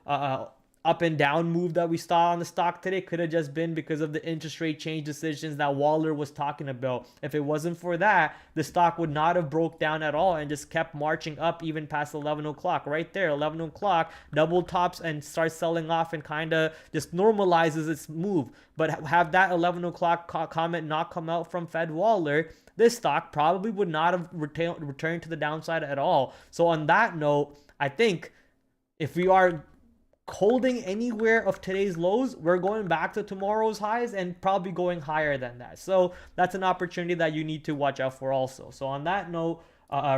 up and down move that we saw on the stock today could have just been because of the interest rate change decisions that Waller was talking about. If it wasn't for that, the stock would not have broke down at all and just kept marching up even past 11 o'clock. Right there, 11 o'clock, double tops and starts selling off and kind of just normalizes its move. But have that 11 o'clock comment not come out from Fed Waller, this stock probably would not have returned to the downside at all. So on that note, I think if we are holding anywhere of today's lows, we're going back to tomorrow's highs and probably going higher than that. So that's an opportunity that you need to watch out for also. So on that note,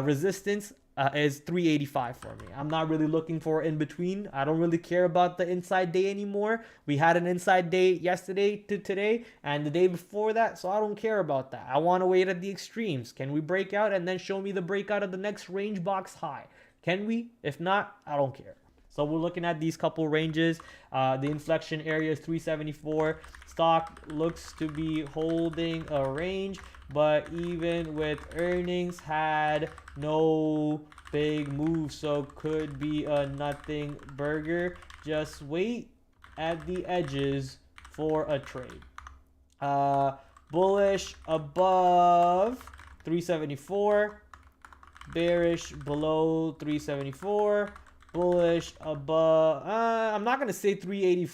resistance is 385 for me. I'm not really looking for in between. I don't really care about the inside day anymore. We had an inside day yesterday to today and the day before that, so I don't care about that. I want to wait at the extremes. Can we break out and then show me the breakout of the next range box high? Can we? If not, I don't care. So we're looking at these couple ranges. The inflection area is 374. Stock looks to be holding a range, but even with earnings had no big move, so could be a nothing burger. Just wait at the edges for a trade. Bullish above 374, bearish below 374. Bullish above, I'm not going to say 380.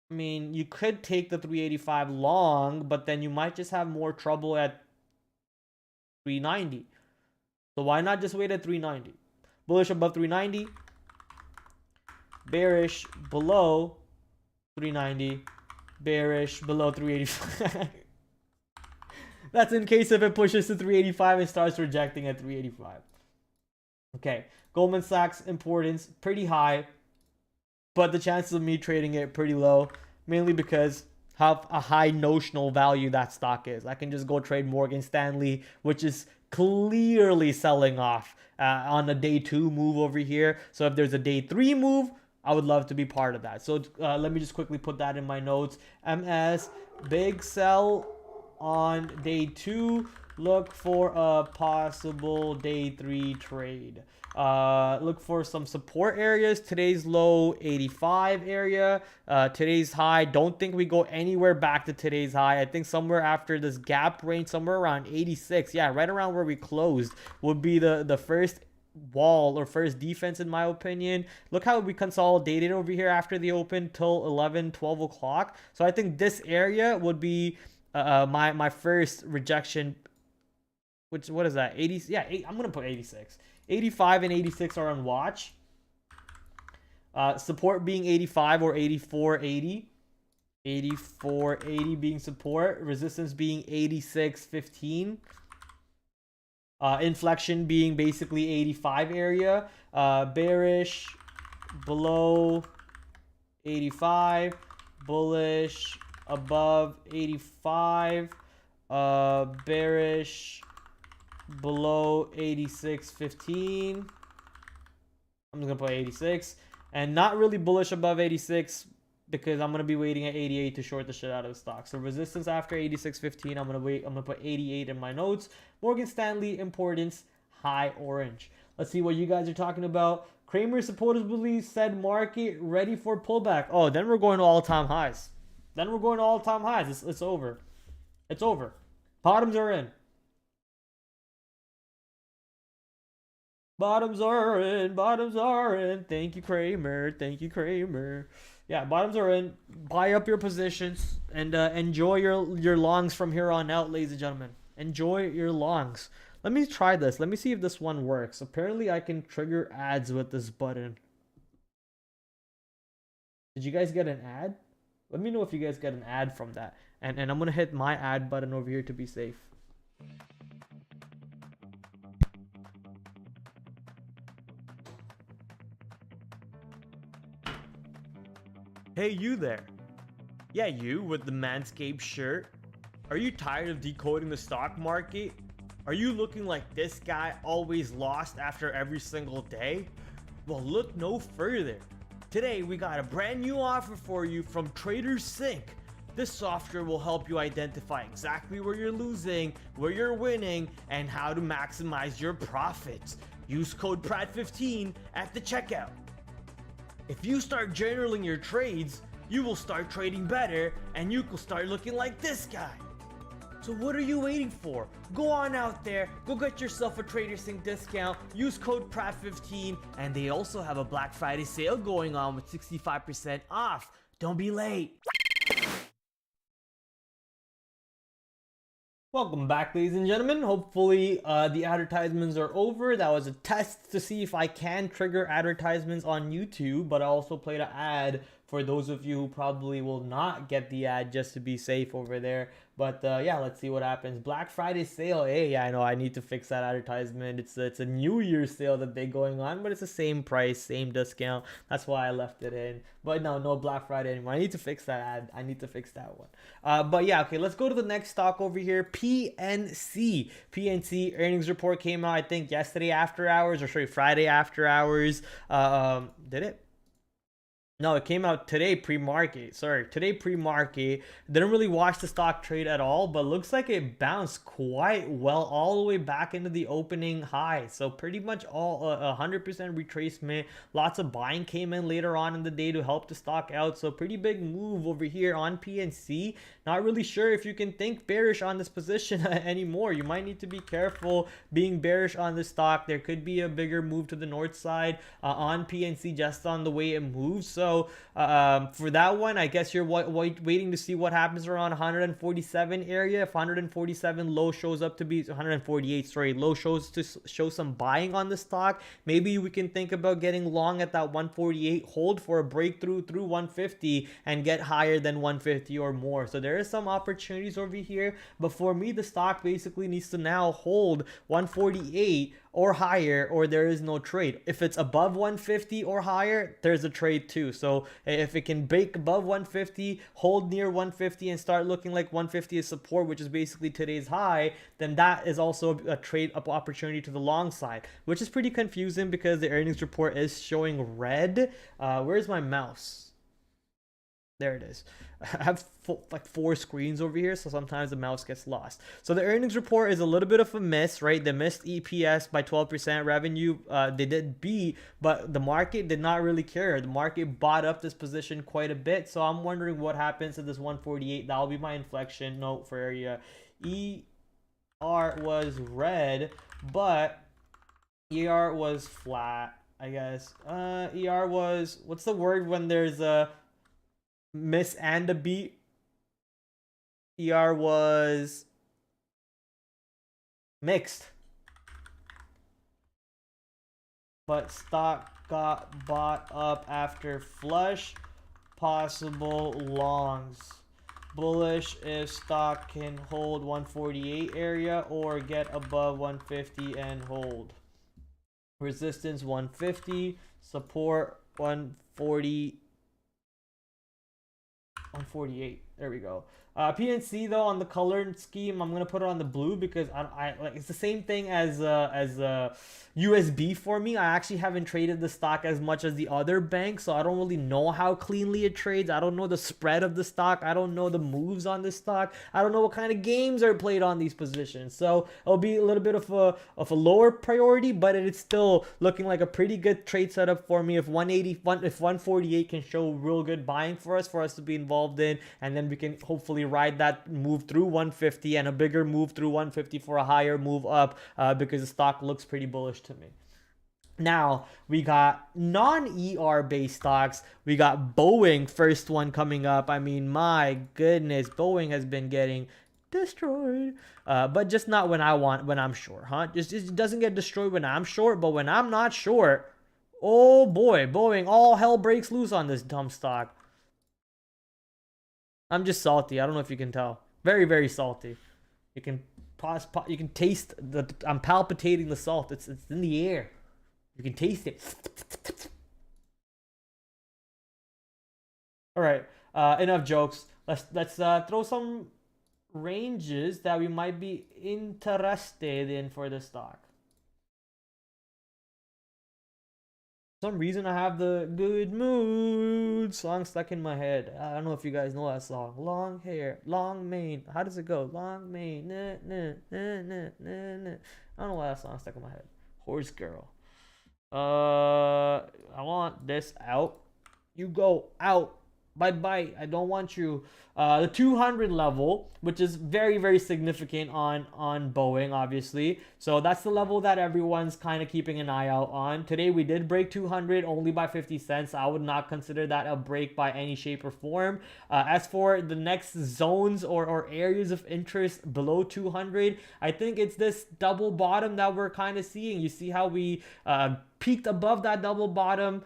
I mean, you could take the 385 long, but then you might just have more trouble at 390. So why not just wait at 390? Bullish above 390. Bearish below 390. Bearish below 385. That's in case if it pushes to 385 and starts rejecting at 385. Okay, Goldman Sachs importance pretty high, but the chances of me trading it pretty low, mainly because how a high notional value that stock is. I can just go trade Morgan Stanley, which is clearly selling off on a day 2 move over here. So if there's a day 3 move, I would love to be part of that. So let me just quickly put that in my notes. MS, big sell on day 2. Look for a possible day 3 trade. Look for some support areas. Today's low 85 area. Today's high, don't think we go anywhere back to today's high. I think somewhere after this gap range, somewhere around 86. Yeah, right around where we closed would be the first wall or first defense, in my opinion. Look how we consolidated over here after the open till 11, 12 o'clock. So I think this area would be my first rejection. Which, what is that? 80? Yeah, I'm going to put 86. 85 and 86 are on watch. Support being 85 or 84.80. 84.80 being support. Resistance being 86.15. Inflection being basically 85 area. Bearish below 85. Bullish above 85. Bearish below 86.15. I'm just gonna put 86, and not really bullish above 86, because I'm gonna be waiting at 88 to short the shit out of the stock. So resistance after 86.15. I'm gonna wait. I'm gonna put 88 in my notes. Morgan Stanley importance high orange. Let's see what you guys are talking about. Kramer supposedly said market ready for pullback. Oh, then we're going to all-time highs. Then we're going to all-time highs. It's over. It's over. Bottoms are in. Bottoms are in. Bottoms are in. Thank you, Kramer. Thank you, Kramer. Yeah, bottoms are in. Buy up your positions and enjoy your longs from here on out, ladies and gentlemen. Enjoy your longs. Let me try this. Let me see if this one works. Apparently, I can trigger ads with this button. Did you guys get an ad? Let me know if you guys get an ad from that. And I'm going to hit my ad button over here to be safe. Hey, you there. Yeah, you with the Manscaped shirt. Are you tired of decoding the stock market? Are you looking like this guy always lost after every single day? Well, look no further. Today, we got a brand new offer for you from TraderSync. This software will help you identify exactly where you're losing, where you're winning, and how to maximize your profits. Use code PRAD15 at the checkout. If you start journaling your trades, you will start trading better and you will start looking like this guy. So what are you waiting for? Go on out there, go get yourself a TraderSync discount, use code PRAD15, and they also have a Black Friday sale going on with 65% off. Don't be late. Welcome back, ladies and gentlemen. Hopefully the advertisements are over. That was a test to see if I can trigger advertisements on YouTube, but I also played an ad for those of you who probably will not get the ad, just to be safe over there. But yeah, let's see what happens. Black Friday sale. Hey, yeah, I know I need to fix that advertisement. It's a New Year's sale that they're going on, but it's the same price, same discount. That's why I left it in. But no Black Friday anymore. I need to fix that ad. I need to fix that one. But yeah, okay, let's go to the next stock over here. PNC. PNC earnings report came out, I think, yesterday after hours, or sorry, Friday after hours. Did it? No, it came out today pre-market. Sorry, today pre-market. Didn't really watch the stock trade at all, but looks like it bounced quite well all the way back into the opening high. So pretty much all 100% retracement. Lots of buying came in later on in the day to help the stock out. So pretty big move over here on PNC. Not really sure if you can think bearish on this position anymore. You might need to be careful being bearish on this stock. There could be a bigger move to the north side on PNC just on the way it moves. So for that one, I guess you're waiting to see what happens around 147 area. If 147 low shows up to be 148, sorry, low shows to show some buying on the stock, maybe we can think about getting long at that 148, hold for a breakthrough through 150 and get higher than 150 or more. So there is some opportunities over here, but for me, the stock basically needs to now hold 148 or higher, or there is no trade. If it's above 150 or higher, there's a trade too. So if it can break above 150, hold near 150 and start looking like 150 is support, which is basically today's high, then that is also a trade up opportunity to the long side, which is pretty confusing because the earnings report is showing red. Where's my mouse? There it is. I have like 4 screens over here, so sometimes the mouse gets lost. So the earnings report is a little bit of a miss, right? They missed EPS by 12%. Revenue, they did beat, but the market did not really care. The market bought up this position quite a bit. So I'm wondering what happens to this 148. That'll be my inflection note for area. ER was red, but ER was flat, I guess. ER was, what's the word when there's a miss and a beat? ER was mixed, but stock got bought up after flush. Possible longs. Bullish if stock can hold 148 area or get above 150 and hold. Resistance 150, support 148. There we go. PNC though, on the color scheme, I'm gonna put it on the blue because I like it's the same thing as USB for me. I actually haven't traded the stock as much as the other banks, so I don't really know how cleanly it trades. I don't know the spread of the stock. I don't know the moves on the stock. I don't know what kind of games are played on these positions. So it'll be a little bit of a lower priority, but it's still looking like a pretty good trade setup for me. If 148 can show real good buying for us to be involved in, and then we can hopefully ride that move through 150 and a bigger move through 150 for a higher move up, because the stock looks pretty bullish to me. Now we got non-ER based stocks. We got Boeing, first one coming up. I mean, my goodness, Boeing has been getting destroyed, but just not when I'm short, huh? Just it doesn't get destroyed when I'm short, but when I'm not short, oh boy, Boeing, all hell breaks loose on this dumb stock. I'm just salty. I don't know if you can tell. Very, very salty. You can you can taste I'm palpitating the salt. It's in the air. You can taste it. All right. Enough jokes. Let's throw some ranges that we might be interested in for the stock. For some reason I have the good mood song stuck in my head. I don't know if you guys know that song. Long hair, long mane. How does it go? Long mane. Nah, nah, nah, nah, nah, nah. I don't know why that song stuck in my head. Horse girl. I want this out. You go out. Bye bye. I don't want you. The 200 level, which is very, very significant on Boeing, obviously. So that's the level that everyone's kind of keeping an eye out on. Today we did break 200 only by 50 cents. I would not consider that a break by any shape or form. As for the next zones or areas of interest below 200, I think it's this double bottom that we're kind of seeing. You see how we peaked above that double bottom,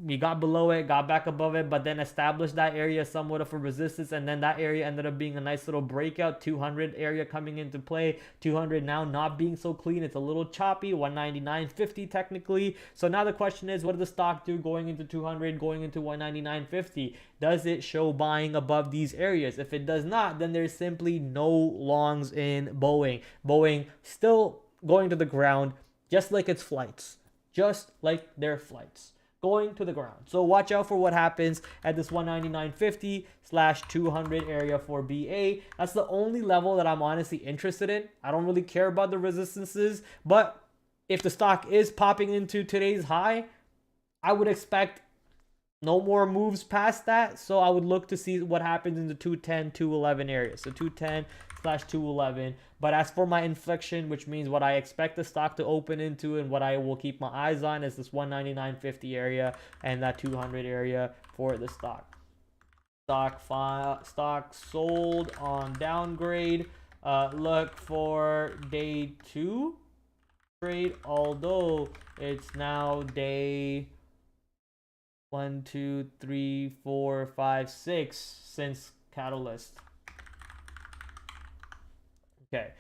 we got below it, got back above it, but then established that area somewhat of a resistance, and then that area ended up being a nice little breakout. 200 area coming into play. 200 now not being so clean. It's a little choppy. 199.50 technically. So now the question is, what does the stock do going into 200, going into 199.50? Does it show buying above these areas? If it does not, then there's simply no longs in Boeing. Boeing still going to the ground, just like its flights, just like their flights, going to the ground. So watch out for what happens at this 199.50/200 area for BA. That's the only level that I'm honestly interested in. I don't really care about the resistances, but if the stock is popping into today's high, I would expect no more moves past that. So I would look to see what happens in the 210, 211 area. So 210/211. But as for my inflection, which means what I expect the stock to open into and what I will keep my eyes on, is this 199.50 area and that 200 area for the stock. Stock sold on downgrade. Look for day 2 trade, although it's now day 1, 2, 3, 4, 5, 6 since Catalyst. Okay,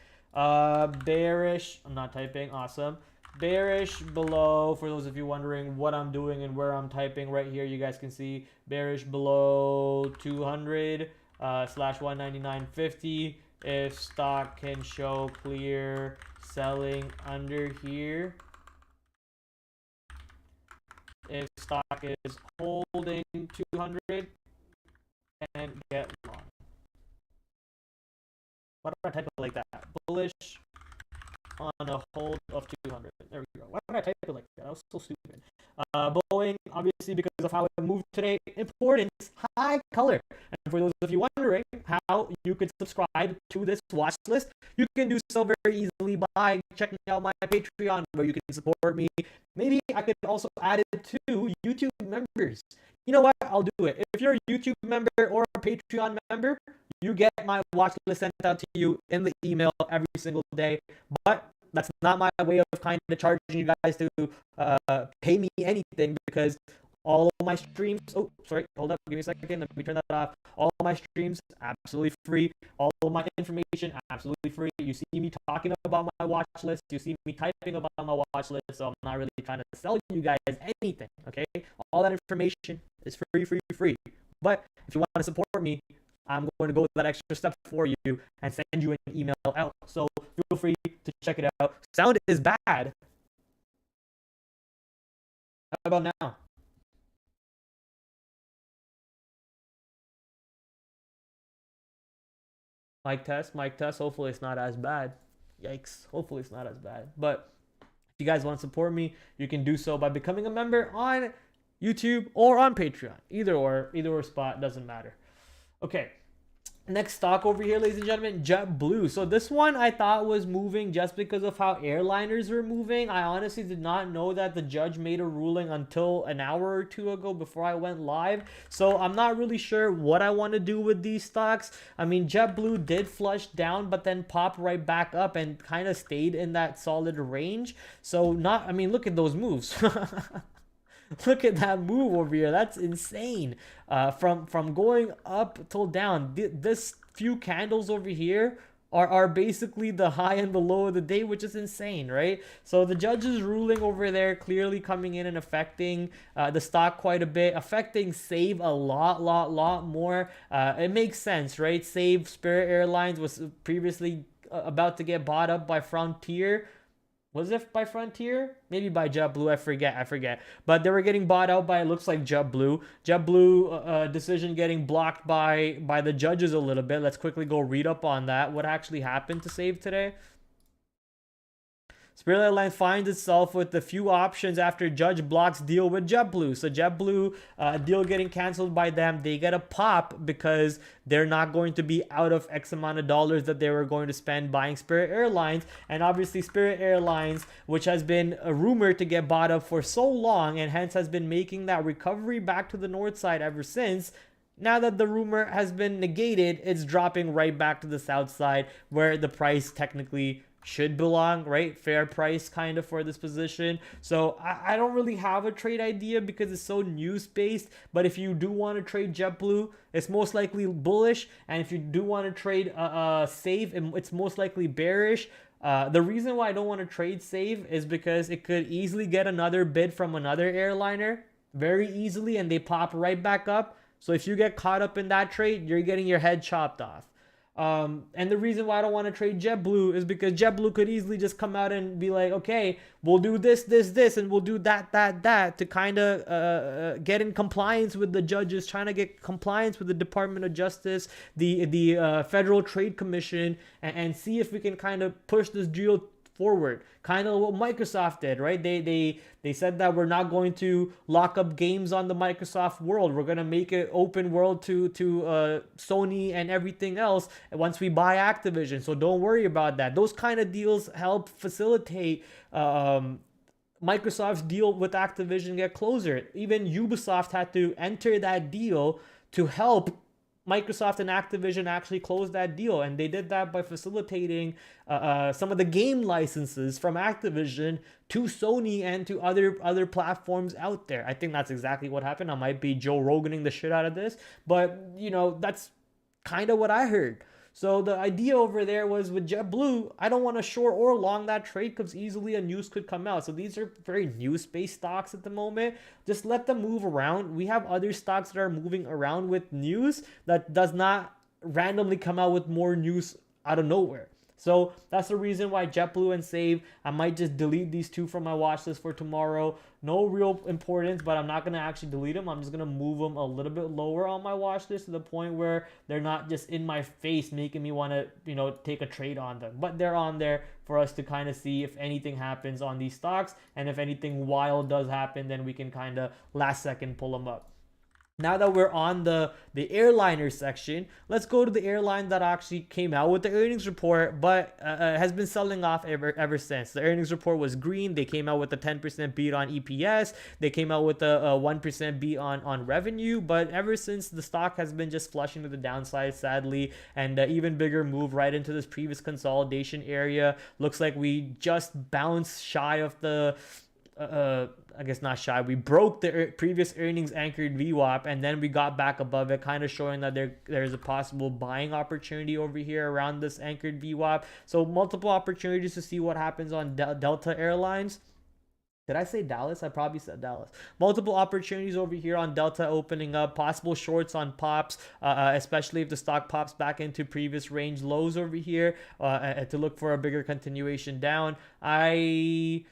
bearish, I'm not typing, awesome. Bearish below, for those of you wondering what I'm doing and where I'm typing, right here you guys can see bearish below 200 /199.50. If stock can show clear selling under here, if stock is holding 200, and get long. Why do I type it like that? Bullish on a hold of 200. There we go. Why did I type it like that? That was so stupid. Boeing, obviously, because of how it moved today, importance, high color. And for those of you wondering how you could subscribe to this watch list, you can do so very easily by checking out my Patreon, where you can support me. Maybe I could also add it to YouTube members. You know what? I'll do it. If you're a YouTube member or a Patreon member, you get my watch list sent out to you in the email every single day. But that's not my way of kind of charging you guys to pay me anything, because all of my streams, oh, sorry, hold up, give me a second, let me turn that off. All of my streams, absolutely free. All of my information, absolutely free. You see me talking about my watch list, you see me typing about my watch list, so I'm not really trying to sell you guys anything, okay? All that information is free. But if you want to support me, I'm going to go that extra step for you and send you an email out. So feel free to check it out. Sound is bad. How about now? Mic test, mic test. Hopefully it's not as bad. Yikes. Hopefully it's not as bad. But if you guys want to support me, you can do so by becoming a member on YouTube or on Patreon. Either or spot, doesn't matter. Okay. Next stock over here, ladies and gentlemen, JetBlue. So this one I thought was moving just because of how airliners were moving. I honestly did not know that the judge made a ruling until an hour or two ago before I went live. So I'm not really sure what I want to do with these stocks. I mean, JetBlue did flush down, but then pop right back up and kind of stayed in that solid range. So look at those moves. Look at that move over here. That's insane. From going up till down. This few candles over here are basically the high and the low of the day, which is insane, right? So the judge's ruling over there clearly coming in and affecting the stock quite a bit, affecting Save a lot more. It makes sense, right? Save, Spirit Airlines, was previously about to get bought up by Frontier. Was it by Frontier? Maybe by JetBlue. I forget. But they were getting bought out by, it looks like, JetBlue. JetBlue decision getting blocked by the judges a little bit. Let's quickly go read up on that. What actually happened to Save today? Spirit Airlines finds itself with a few options after judge blocks deal with JetBlue. So JetBlue deal getting canceled by them. They get a pop because they're not going to be out of X amount of dollars that they were going to spend buying Spirit Airlines. And obviously Spirit Airlines, which has been a rumor to get bought up for so long and hence has been making that recovery back to the north side ever since. Now that the rumor has been negated, it's dropping right back to the south side where the price technically should belong, right? Fair price kind of for this position. So I don't really have a trade idea because it's so news based. But if you do want to trade JetBlue, it's most likely bullish. And if you do want to trade Save, it's most likely bearish. The reason why I don't want to trade Save is because it could easily get another bid from another airliner very easily and they pop right back up. So if you get caught up in that trade, you're getting your head chopped off. And the reason why I don't want to trade JetBlue is because JetBlue could easily just come out and be like, okay, we'll do this, and we'll do that to kind of get in compliance with the judges, trying to get compliance with the Department of Justice, the Federal Trade Commission, and see if we can kind of push this deal forward, kind of what Microsoft did, right? They said that we're not going to lock up games on the Microsoft world. We're gonna make it open world to Sony and everything else once we buy Activision. So don't worry about that. Those kind of deals help facilitate Microsoft's deal with Activision get closer. Even Ubisoft had to enter that deal to help Microsoft and Activision actually closed that deal, and they did that by facilitating some of the game licenses from Activision to Sony and to other platforms out there. I think that's exactly what happened. I might be Joe Roganing the shit out of this, but that's kind of what I heard. So the idea over there was with JetBlue, I don't want to short or long that trade because easily a news could come out. So these are very news-based stocks at the moment. Just let them move around. We have other stocks that are moving around with news that does not randomly come out with more news out of nowhere. So that's the reason why JetBlue and Save, I might just delete these two from my watch list for tomorrow. No real importance, but I'm not going to actually delete them. I'm just going to move them a little bit lower on my watch list to the point where they're not just in my face making me want to, take a trade on them. But they're on there for us to kind of see if anything happens on these stocks. And if anything wild does happen, then we can kind of last second pull them up. Now that we're on the airliner section, let's go to the airline that actually came out with the earnings report, but has been selling off ever since. The earnings report was green. They came out with a 10% beat on EPS. They came out with a 1% beat on revenue, but ever since, the stock has been just flushing to the downside, sadly, and even bigger move right into this previous consolidation area. Looks like we just bounced shy of the I guess not shy. We broke the previous earnings anchored VWAP, and then we got back above it, kind of showing that there's a possible buying opportunity over here around this anchored VWAP. So multiple opportunities to see what happens on Delta Airlines. Did I say Dallas? I probably said Dallas. Multiple opportunities over here on Delta opening up. Possible shorts on pops, especially if the stock pops back into previous range lows over here to look for a bigger continuation down. I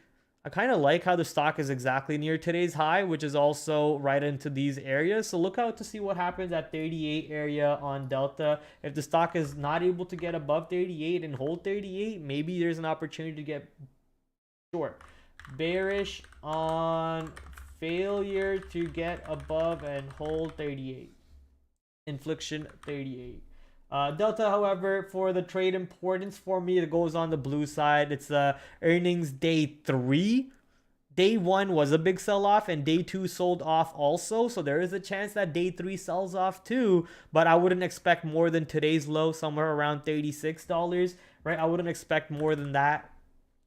kind of like how the stock is exactly near today's high, which is also right into these areas. So look out to see what happens at 38 area on Delta. If the stock is not able to get above 38 and hold 38, maybe there's an opportunity to get short. Bearish on failure to get above and hold 38. Infliction 38. Delta, however, for the trade importance for me, it goes on the blue side. It's earnings day 3. Day 1 was a big sell-off, and day 2 sold off also. So there is a chance that day 3 sells off too. But I wouldn't expect more than today's low, somewhere around $36, right? I wouldn't expect more than that.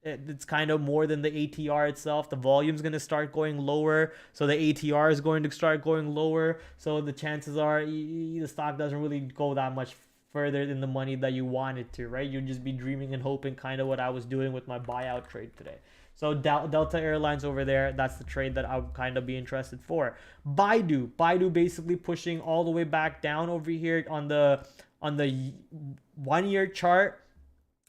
It's kind of more than the ATR itself. The volume's going to start going lower, so the ATR is going to start going lower. So the chances are the stock doesn't really go that much further than the money that you want it to, right? You'd just be dreaming and hoping, kind of what I was doing with my buyout trade today. So Delta Airlines over there, that's the trade that I would kind of be interested for. Baidu basically pushing all the way back down over here on the 1 year chart.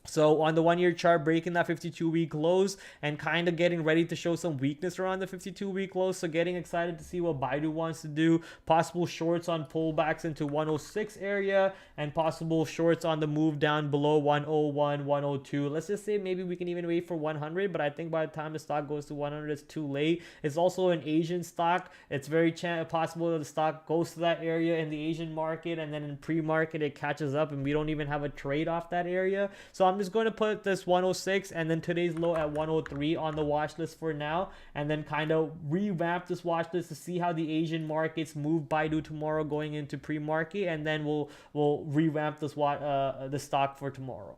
So on the 1 year chart, breaking that 52-week lows and kind of getting ready to show some weakness around the 52-week lows. So getting excited to see what Baidu wants to do. Possible shorts on pullbacks into 106 area and possible shorts on the move down below 101, 102. Let's just say maybe we can even wait for 100, but I think by the time the stock goes to 100, it's too late. It's also an Asian stock. It's very possible that the stock goes to that area in the Asian market, and then in pre-market it catches up and we don't even have a trade off that area. So I'm just going to put this 106 and then today's low at 103 on the watch list for now, and then kind of revamp this watch list to see how the Asian markets move Baidu tomorrow going into pre-market, and then we'll revamp this the stock for tomorrow.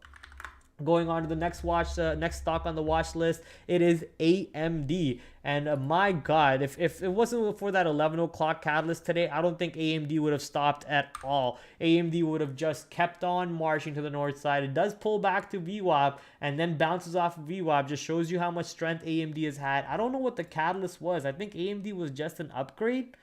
Going on to the next next stock on the watch list, it is AMD. And my God, if it wasn't for that 11 o'clock catalyst today, I don't think AMD would have stopped at all. AMD would have just kept on marching to the north side. It does pull back to VWAP and then bounces off of VWAP. Just shows you how much strength AMD has had. I don't know what the catalyst was. I think AMD was just an upgrade.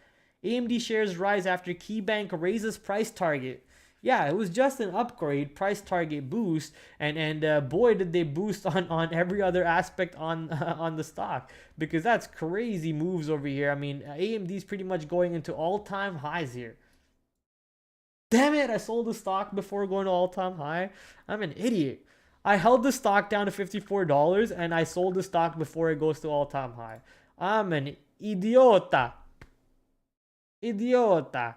AMD shares rise after KeyBank raises price target. Yeah, it was just an upgrade, price target boost, and boy did they boost on every other aspect on on the stock, because that's crazy moves over here. I mean, AMD's pretty much going into all-time highs here. Damn it, I sold the stock before going to all-time high. I'm an idiot. I held the stock down to $54 and I sold the stock before it goes to all-time high. I'm an idiota. Idiota.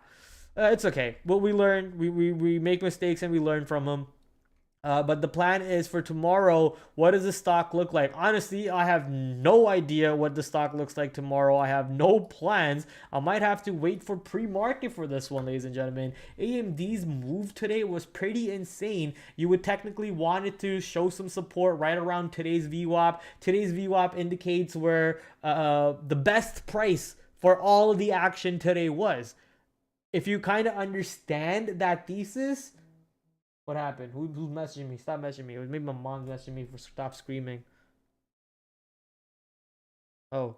It's okay. What we learn, we make mistakes and we learn from them. But the plan is for tomorrow, what does the stock look like? Honestly, I have no idea what the stock looks like tomorrow. I have no plans. I might have to wait for pre-market for this one, ladies and gentlemen. AMD's move today was pretty insane. You would technically want it to show some support right around today's VWAP. Today's VWAP indicates where the best price for all of the action today was. If you kind of understand that thesis, what happened? Who's messaging me? Stop messaging me. It was maybe my mom's messaging me for stop screaming. Oh.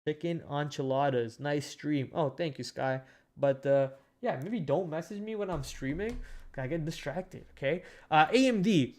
Chicken enchiladas. Nice stream. Oh, thank you, Sky. But yeah, maybe don't message me when I'm streaming. I get distracted, okay? AMD.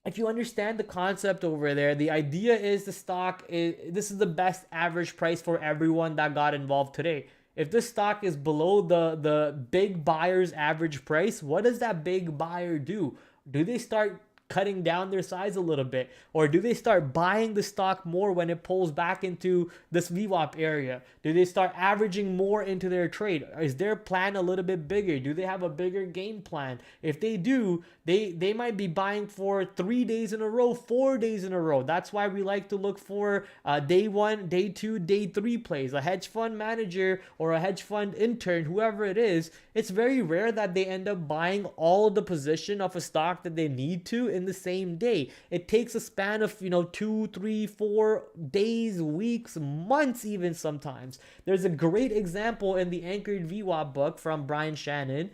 If you understand the concept over there, the idea is the stock this is the best average price for everyone that got involved today. If this stock is below the big buyer's average price, what does that big buyer do? Do they start cutting down their size a little bit, or do they start buying the stock more when it pulls back into this VWAP area? Do they start averaging more into their trade? Is their plan a little bit bigger? Do they have a bigger game plan? If they do, they might be buying for 3 days in a row, 4 days in a row. That's why we like to look for day 1, day 2, day 3 plays. A hedge fund manager or a hedge fund intern, whoever it is, it's very rare that they end up buying all the position of a stock that they need to in the same day. It takes a span of 2, 3, 4 days, weeks, months even sometimes. There's a great example in the Anchored VWAP book from Brian Shannon,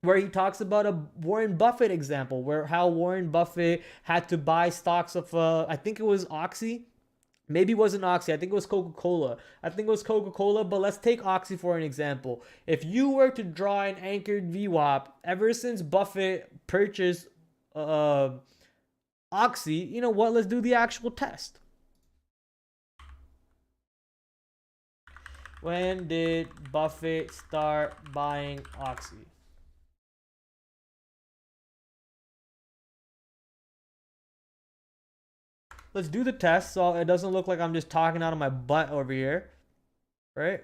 where he talks about a Warren Buffett example, where how Warren Buffett had to buy stocks of I think it was Oxy. Maybe it wasn't Oxy. I think it was Coca-Cola. I think it was Coca-Cola, but let's take Oxy for an example. If you were to draw an anchored VWAP, ever since Buffett purchased Oxy, you know what? Let's do the actual test. When did Buffett start buying Oxy? Let's do the test so it doesn't look like I'm just talking out of my butt over here, right?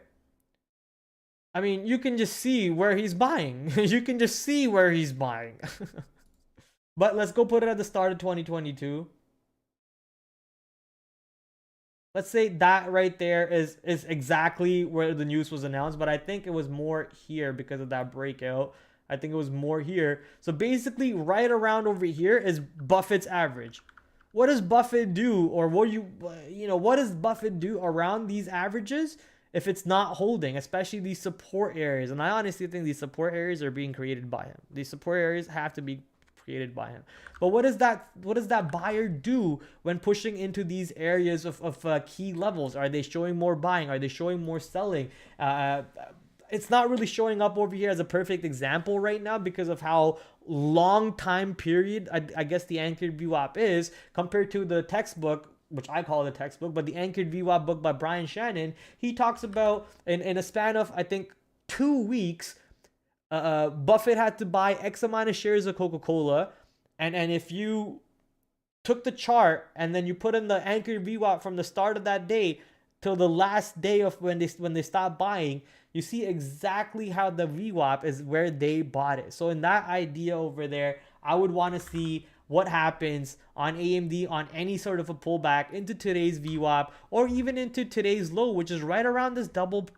I mean, you can just see where he's buying. You can just see where he's buying. But let's go put it at the start of 2022. Let's say that right there is exactly where the news was announced, but I think it was more here because of that breakout. I think it was more here. So basically right around over here is Buffett's average. What does Buffett do, or what what does Buffett do around these averages if it's not holding, especially these support areas? And I honestly think these support areas are being created by him. These support areas have to be created by him. But what does that buyer do when pushing into these areas of key levels? Are they showing more buying? Are they showing more selling? It's not really showing up over here as a perfect example right now because of how long time period I guess the anchored VWAP is compared to the textbook, which I call the textbook, but the anchored VWAP book by Brian Shannon. He talks about in a span of I think 2 weeks, Buffett had to buy X amount of shares of Coca-Cola, and if you took the chart and then you put in the anchored VWAP from the start of that day till the last day of when they stopped buying, you see exactly how the VWAP is where they bought it. So in that idea over there, I would want to see what happens on AMD on any sort of a pullback into today's VWAP or even into today's low, which is right around this double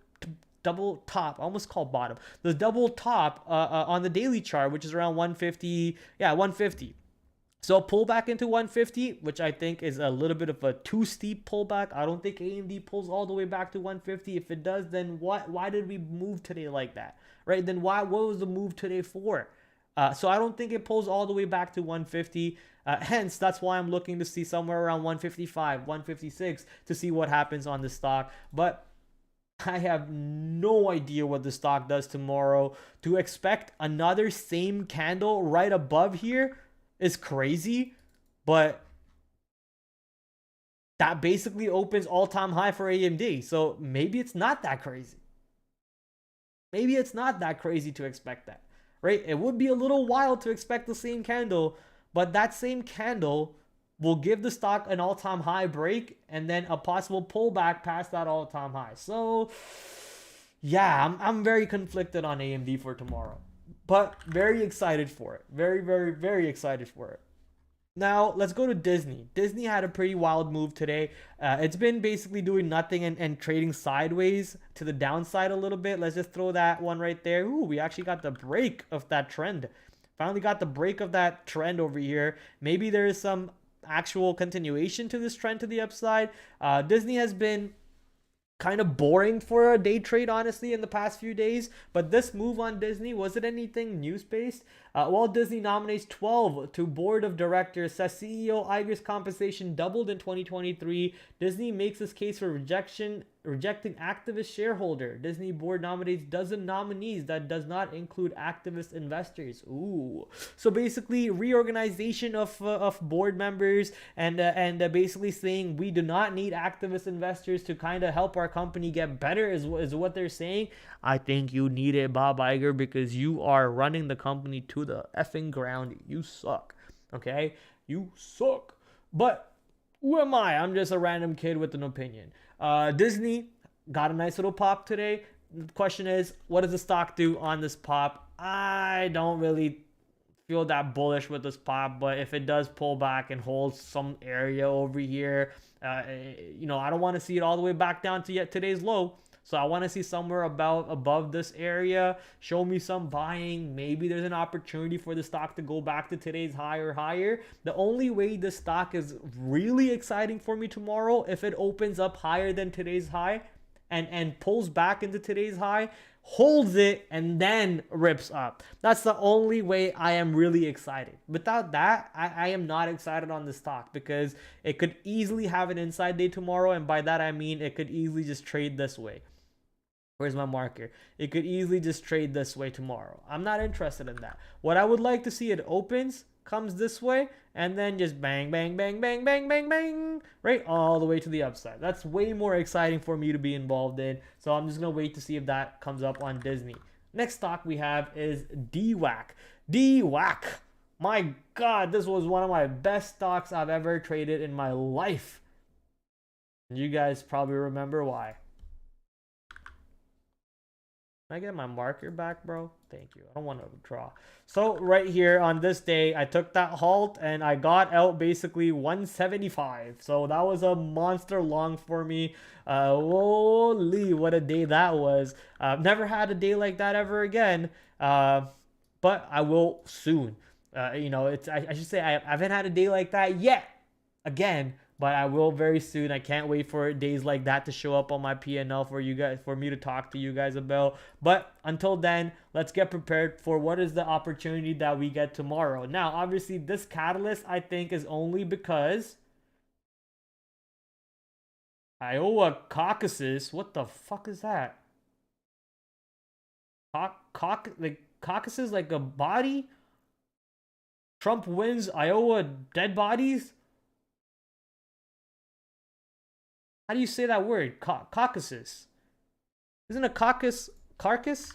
top, I almost called bottom, the double top on the daily chart, which is around 150. Yeah, 150. So pull back into 150, which I think is a little bit of a too steep pullback. I don't think AMD pulls all the way back to 150. If it does, then why did we move today like that, right? Then what was the move today for? So I don't think it pulls all the way back to 150. Hence, that's why I'm looking to see somewhere around 155, 156 to see what happens on the stock. But I have no idea what the stock does tomorrow. To expect another same candle right above here is crazy, but that basically opens all-time high for AMD. So maybe it's not that crazy. Maybe it's not that crazy to expect that, right? It would be a little wild to expect the same candle, but that same candle will give the stock an all-time high break and then a possible pullback past that all-time high. So yeah, I'm very conflicted on AMD for tomorrow, but very excited for it. Very, very, very excited for it. Now, let's go to Disney. Disney had a pretty wild move today. It's been basically doing nothing and trading sideways to the downside a little bit. Let's just throw that one right there. Ooh, we actually got the break of that trend. Finally got the break of that trend over here. Maybe there is some actual continuation to this trend to the upside. Disney has been kind of boring for a day trade, honestly, in the past few days. But this move on Disney, was it anything news-based? Walt Disney nominates 12 to board of directors, says CEO Iger's compensation doubled in 2023. Disney makes his case for rejecting activist shareholder. Disney board nominates dozen nominees that does not include activist investors. Ooh. So basically reorganization of board members and basically saying we do not need activist investors to kind of help our company get better is what they're saying. I think you need it, Bob Iger, because you are running the company to the effing ground. You suck. Okay? You suck. But who am I? I'm just a random kid with an opinion. Disney got a nice little pop today. The question is, what does the stock do on this pop? I don't really feel that bullish with this pop, but if it does pull back and hold some area over here, I don't want to see it all the way back down to yet today's low. So I want to see somewhere above this area. Show me some buying. Maybe there's an opportunity for the stock to go back to today's high or higher. The only way this stock is really exciting for me tomorrow, if it opens up higher than today's high, and pulls back into today's high, holds it, and then rips up. That's the only way I am really excited. Without that, I am not excited on this stock, because it could easily have an inside day tomorrow, and by that I mean it could easily just trade this way. Where's my marker? It could easily just trade this way tomorrow. I'm not interested in that. What I would like to see, it opens, comes this way, and then just bang, bang, bang, bang, bang, bang, bang, right? All the way to the upside. That's way more exciting for me to be involved in. So I'm just going to wait to see if that comes up on Disney. Next stock we have is DWAC. DWAC. My God, this was one of my best stocks I've ever traded in my life. And you guys probably remember why. Can I get my marker back, bro? Thank you. I don't want to draw. So right here on this day, I took that halt and I got out basically 175. So that was a monster long for me. Holy, what a day that was. Never had a day like that ever again. But I will soon. You know, I should say I haven't had a day like that yet. Again. But I will very soon. I can't wait for days like that to show up on my P&L for you guys, for me to talk to you guys about. But until then, let's get prepared for what is the opportunity that we get tomorrow. Now, obviously, this catalyst, I think, is only because Iowa caucuses. What the fuck is that? Like caucuses, like a body? Trump wins Iowa dead bodies? How do you say that word? Caucasus. Isn't a caucus carcass?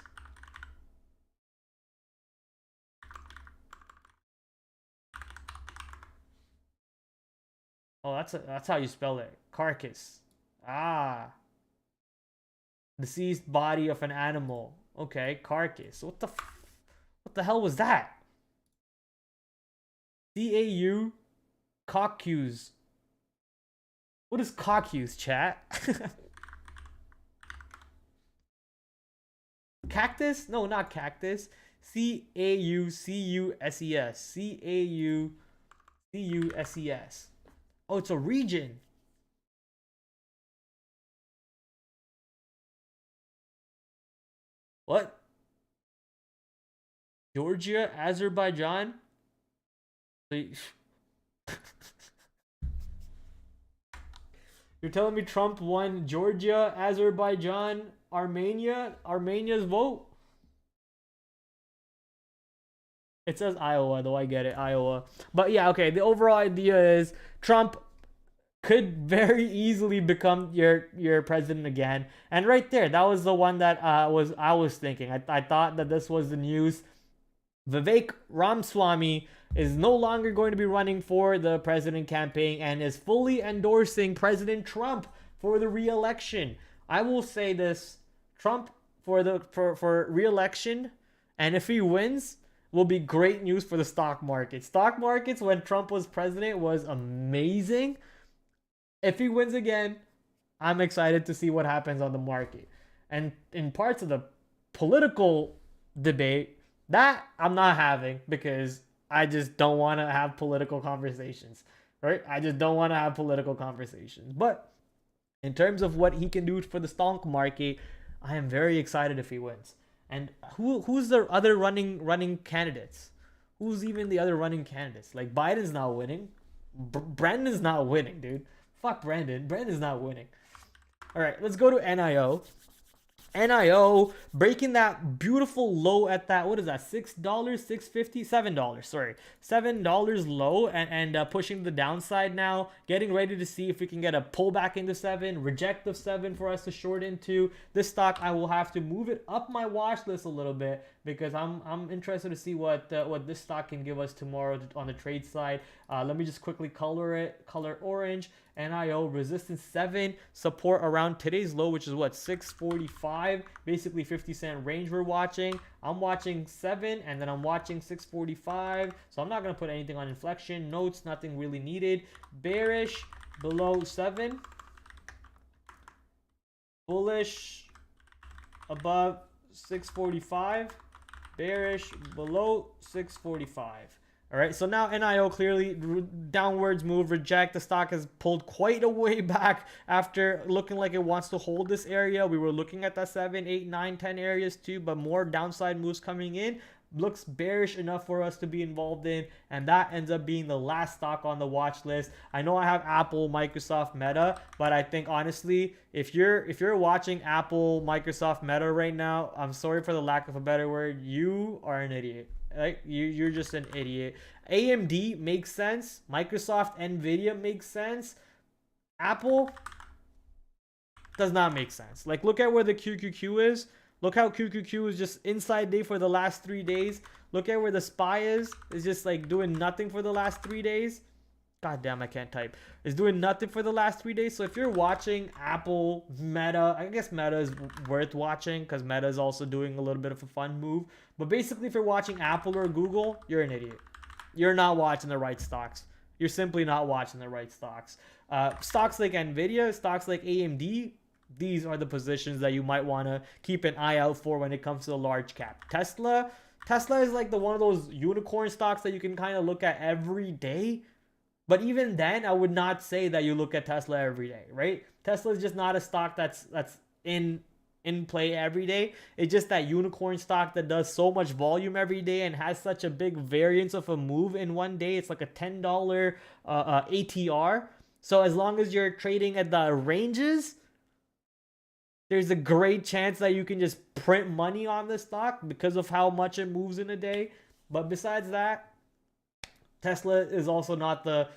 Oh, that's how you spell it. Carcass. Ah. Deceased body of an animal. Okay, carcass. What the hell was that? CAU caucus. What is caucus, chat? Cactus? No, not cactus. CAUCUSES. CAUCUSES. Oh, it's a region. What? Georgia, Azerbaijan? You're telling me Trump won Georgia, Azerbaijan, Armenia's vote? It says Iowa, though. I get it, Iowa. But yeah, okay. The overall idea is Trump could very easily become your president again. And right there, that was the one that I was thinking. I thought that this was the news. Vivek Ramaswamy is no longer going to be running for the president campaign and is fully endorsing President Trump for the re-election. I will say this: Trump for re-election, and if he wins, will be great news for the stock market. Stock markets when Trump was president was amazing. If he wins again, I'm excited to see what happens on the market. And in parts of the political debate, that I'm not having, because I just don't want to have political conversations, right? I just don't want to have political conversations. But in terms of what he can do for the stock market, I am very excited if he wins. And who's the other running candidates? Who's even the other running candidates? Like Biden's not winning. Brandon's not winning, dude. Fuck Brandon. Brandon's not winning. All right, let's go to NIO. NIO breaking that beautiful low at that, what is that, $6, $6.50, $7, sorry, $7 low, and pushing the downside now, getting ready to see if we can get a pullback into 7, reject the 7 for us to short into. This stock, I will have to move it up my watch list a little bit, because I'm interested to see what this stock can give us tomorrow on the trade side. Let me just quickly color orange. NIO resistance 7, support around today's low, which is what, 645, basically 50-cent range we're watching. I'm watching 7, and then I'm watching 645, so I'm not going to put anything on inflection notes, nothing really needed. Bearish below 7, bullish above 645, bearish below 645. All right, so now NIO clearly downwards move, reject. The stock has pulled quite a way back after looking like it wants to hold this area. We were looking at that 7, 8, 9, 10 areas too, but more downside moves coming in. Looks bearish enough for us to be involved in, and that ends up being the last stock on the watch list. I know I have Apple, Microsoft, Meta, but I think honestly, if you're watching Apple, Microsoft, Meta right now, I'm sorry for the lack of a better word, you are an idiot. Like you're just an idiot. AMD makes sense. Microsoft, Nvidia makes sense. Apple does not make sense. Like, look at where the QQQ is. Look how QQQ is just inside day for the last 3 days. Look at where the SPY is. It's just like doing nothing for the last 3 days. God damn, I can't type. It's doing nothing for the last 3 days. So if you're watching Apple, Meta, I guess Meta is worth watching because Meta is also doing a little bit of a fun move. But basically, if you're watching Apple or Google, you're an idiot. You're not watching the right stocks. You're simply not watching the right stocks. Stocks like Nvidia, stocks like AMD, these are the positions that you might want to keep an eye out for when it comes to the large cap. Tesla is like the one of those unicorn stocks that you can kind of look at every day. But even then, I would not say that you look at Tesla every day, right? Tesla is just not a stock that's in play every day. It's just that unicorn stock that does so much volume every day and has such a big variance of a move in one day. It's like a $10 ATR. So as long as you're trading at the ranges, there's a great chance that you can just print money on this stock because of how much it moves in a day. But besides that, Tesla is also not the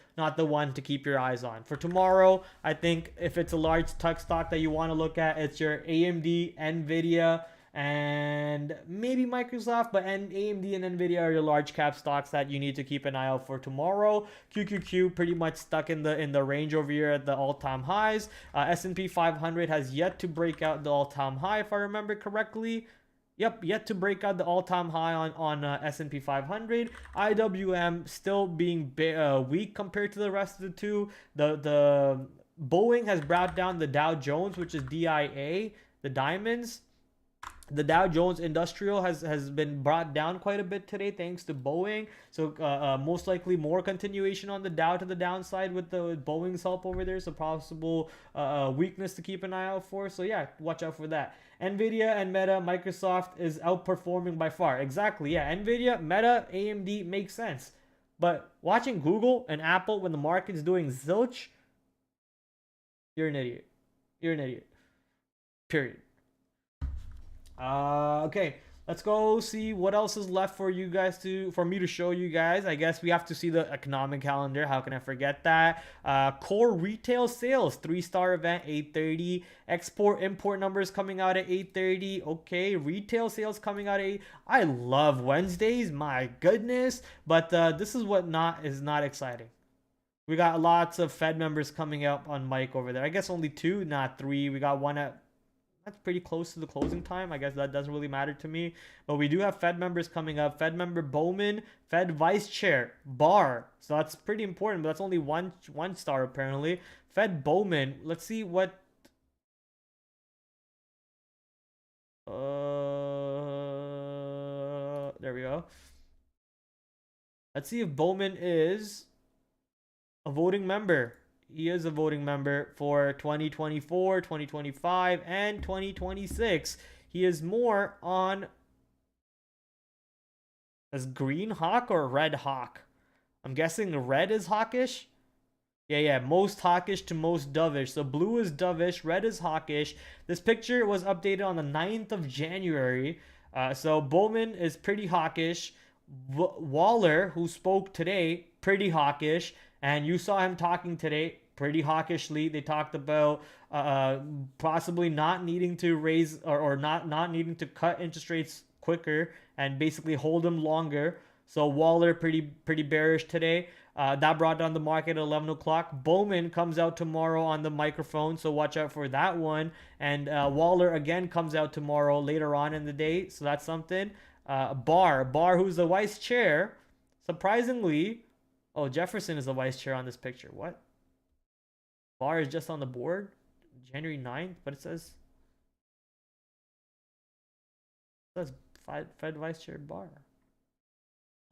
one to keep your eyes on. For tomorrow, I think if it's a large tech stock that you want to look at, it's your AMD, Nvidia, and maybe Microsoft, but AMD and Nvidia are your large cap stocks that you need to keep an eye out for tomorrow. QQQ pretty much stuck in the range over here at the all-time highs. S&P 500 has yet to break out the all-time high, if I remember correctly. Yep, yet to break out the all-time high on S&P 500. IWM still being weak compared to the rest of the two. The Boeing has brought down the Dow Jones, which is DIA, the diamonds. The Dow Jones Industrial has been brought down quite a bit today thanks to Boeing. So most likely more continuation on the Dow to the downside with Boeing's help over there. So possible weakness to keep an eye out for. So yeah, watch out for that. Nvidia and Meta, Microsoft is outperforming by far. Exactly, yeah. Nvidia, Meta, AMD makes sense. But watching Google and Apple when the market's doing zilch, you're an idiot. You're an idiot. Period. Okay, let's go see what else is left for you guys for me to show you guys. I guess we have to see the economic calendar. How can I forget that? Core retail sales, 3-star event, 8:30. Export import numbers coming out at 8:30. Okay, retail sales coming out at 8. I love Wednesdays, my goodness. But this is what is not exciting. We got lots of Fed members coming up on mic over there. I guess only 2, not 3. We got one at that's pretty close to the closing time. I guess that doesn't really matter to me. But we do have Fed members coming up. Fed member Bowman, Fed Vice Chair Barr. So that's pretty important, but that's only one star apparently. Fed Bowman. Let's see what. There we go. Let's see if Bowman is a voting member. He is a voting member for 2024, 2025, and 2026. He is more on as green hawk or red hawk. I'm guessing red is hawkish. Yeah, most hawkish to most dovish. So blue is dovish, red is hawkish. This picture was updated on the 9th of January. So Bowman is pretty hawkish. Waller, who spoke today, pretty hawkish. And you saw him talking today pretty hawkishly. They talked about possibly not needing to raise or not needing to cut interest rates quicker and basically hold them longer. So Waller pretty bearish today. That brought down the market at 11 o'clock. Bowman comes out tomorrow on the microphone, so watch out for that one. And Waller again comes out tomorrow later on in the day, so that's something. Barr, who's the vice chair, surprisingly. Oh, Jefferson is the vice chair on this picture. What? Barr is just on the board, January 9th, but it says Fed Vice Chair Barr.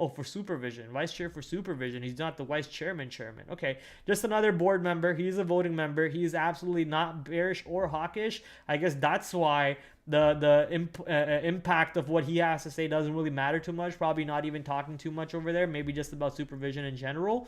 Oh, for supervision. Vice chair for supervision. He's not the vice chairman. Okay. Just another board member. He's a voting member. He's absolutely not bearish or hawkish. I guess that's why the impact of what he has to say doesn't really matter too much. Probably not even talking too much over there. Maybe just about supervision in general.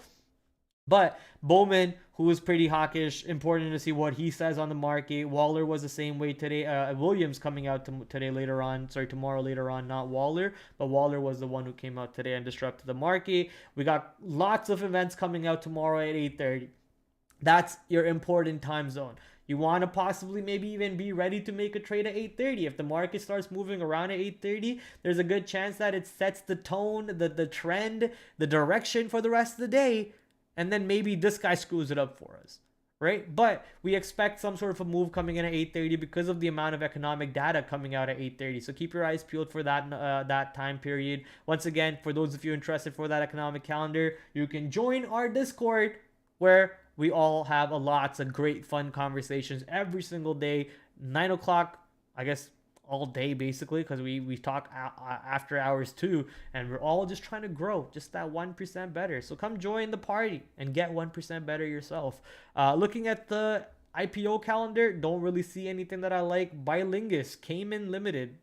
But Bowman, who is pretty hawkish, important to see what he says on the market. Waller was the same way today. Williams coming out today later on. Sorry, tomorrow later on, not Waller. But Waller was the one who came out today and disrupted the market. We got lots of events coming out tomorrow at 8:30. That's your important time zone. You want to possibly maybe even be ready to make a trade at 8:30. If the market starts moving around at 8:30, there's a good chance that it sets the tone, the trend, the direction for the rest of the day. And then maybe this guy screws it up for us, right? But we expect some sort of a move coming in at 8:30 because of the amount of economic data coming out at 8:30. So keep your eyes peeled for that time period. Once again, for those of you interested for that economic calendar, you can join our Discord where we all have lots of great fun conversations every single day, 9 o'clock, I guess all day basically, because we talk after hours too, and we're all just trying to grow just that 1% better. So come join the party and get 1% better yourself. Looking at the IPO calendar, don't really see anything that I like. Bilingus came in limited.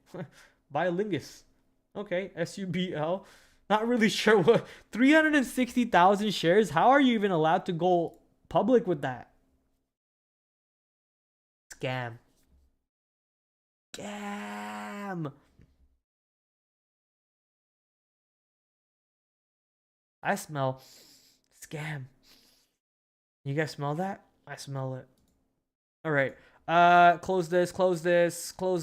Bilingus, okay. SUBL, not really sure what. 360,000 shares. How are you even allowed to go public with that? Scam. I smell scam. You guys smell that? I smell it. All right. Close this, close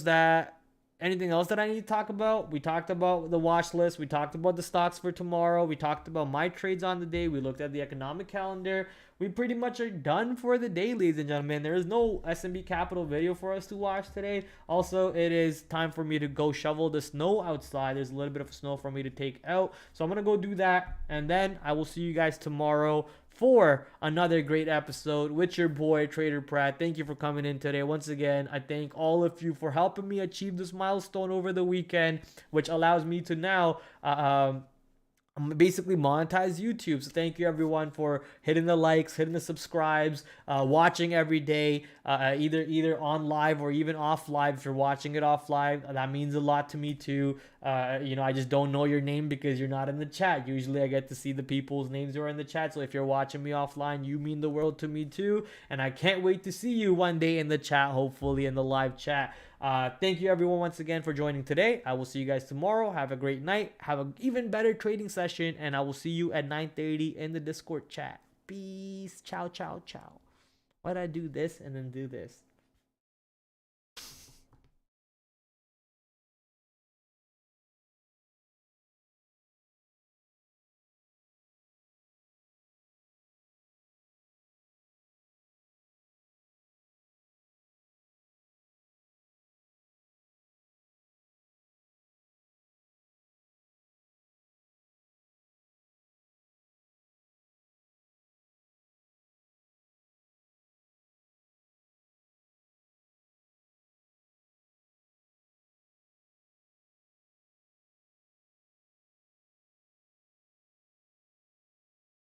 that. Anything else that I need to talk about? We talked about the watch list. We talked about the stocks for tomorrow. We talked about my trades on the day. We looked at the economic calendar. We pretty much are done for the day, ladies and gentlemen. There is no S&B Capital video for us to watch today. Also, it is time for me to go shovel the snow outside. There's a little bit of snow for me to take out. So I'm going to go do that. And then I will see you guys tomorrow for another great episode with your boy TraderPrad. Thank you for coming in today. Once again, I thank all of you for helping me achieve this milestone over the weekend, which allows me to now basically monetize YouTube. So thank you everyone for hitting the likes, hitting the subscribes, watching every day, either on live or even off live. If you're watching it off live, that means a lot to me too. I just don't know your name because you're not in the chat. Usually I get to see the people's names who are in the chat. So if you're watching me offline, you mean the world to me too. And I can't wait to see you one day in the chat, hopefully in the live chat. Thank you everyone once again for joining today. I will see you guys tomorrow. Have a great night. Have an even better trading session. And I will see you at 9:30 in the Discord chat. Peace. Ciao, ciao, ciao. Why'd I do this and then do this?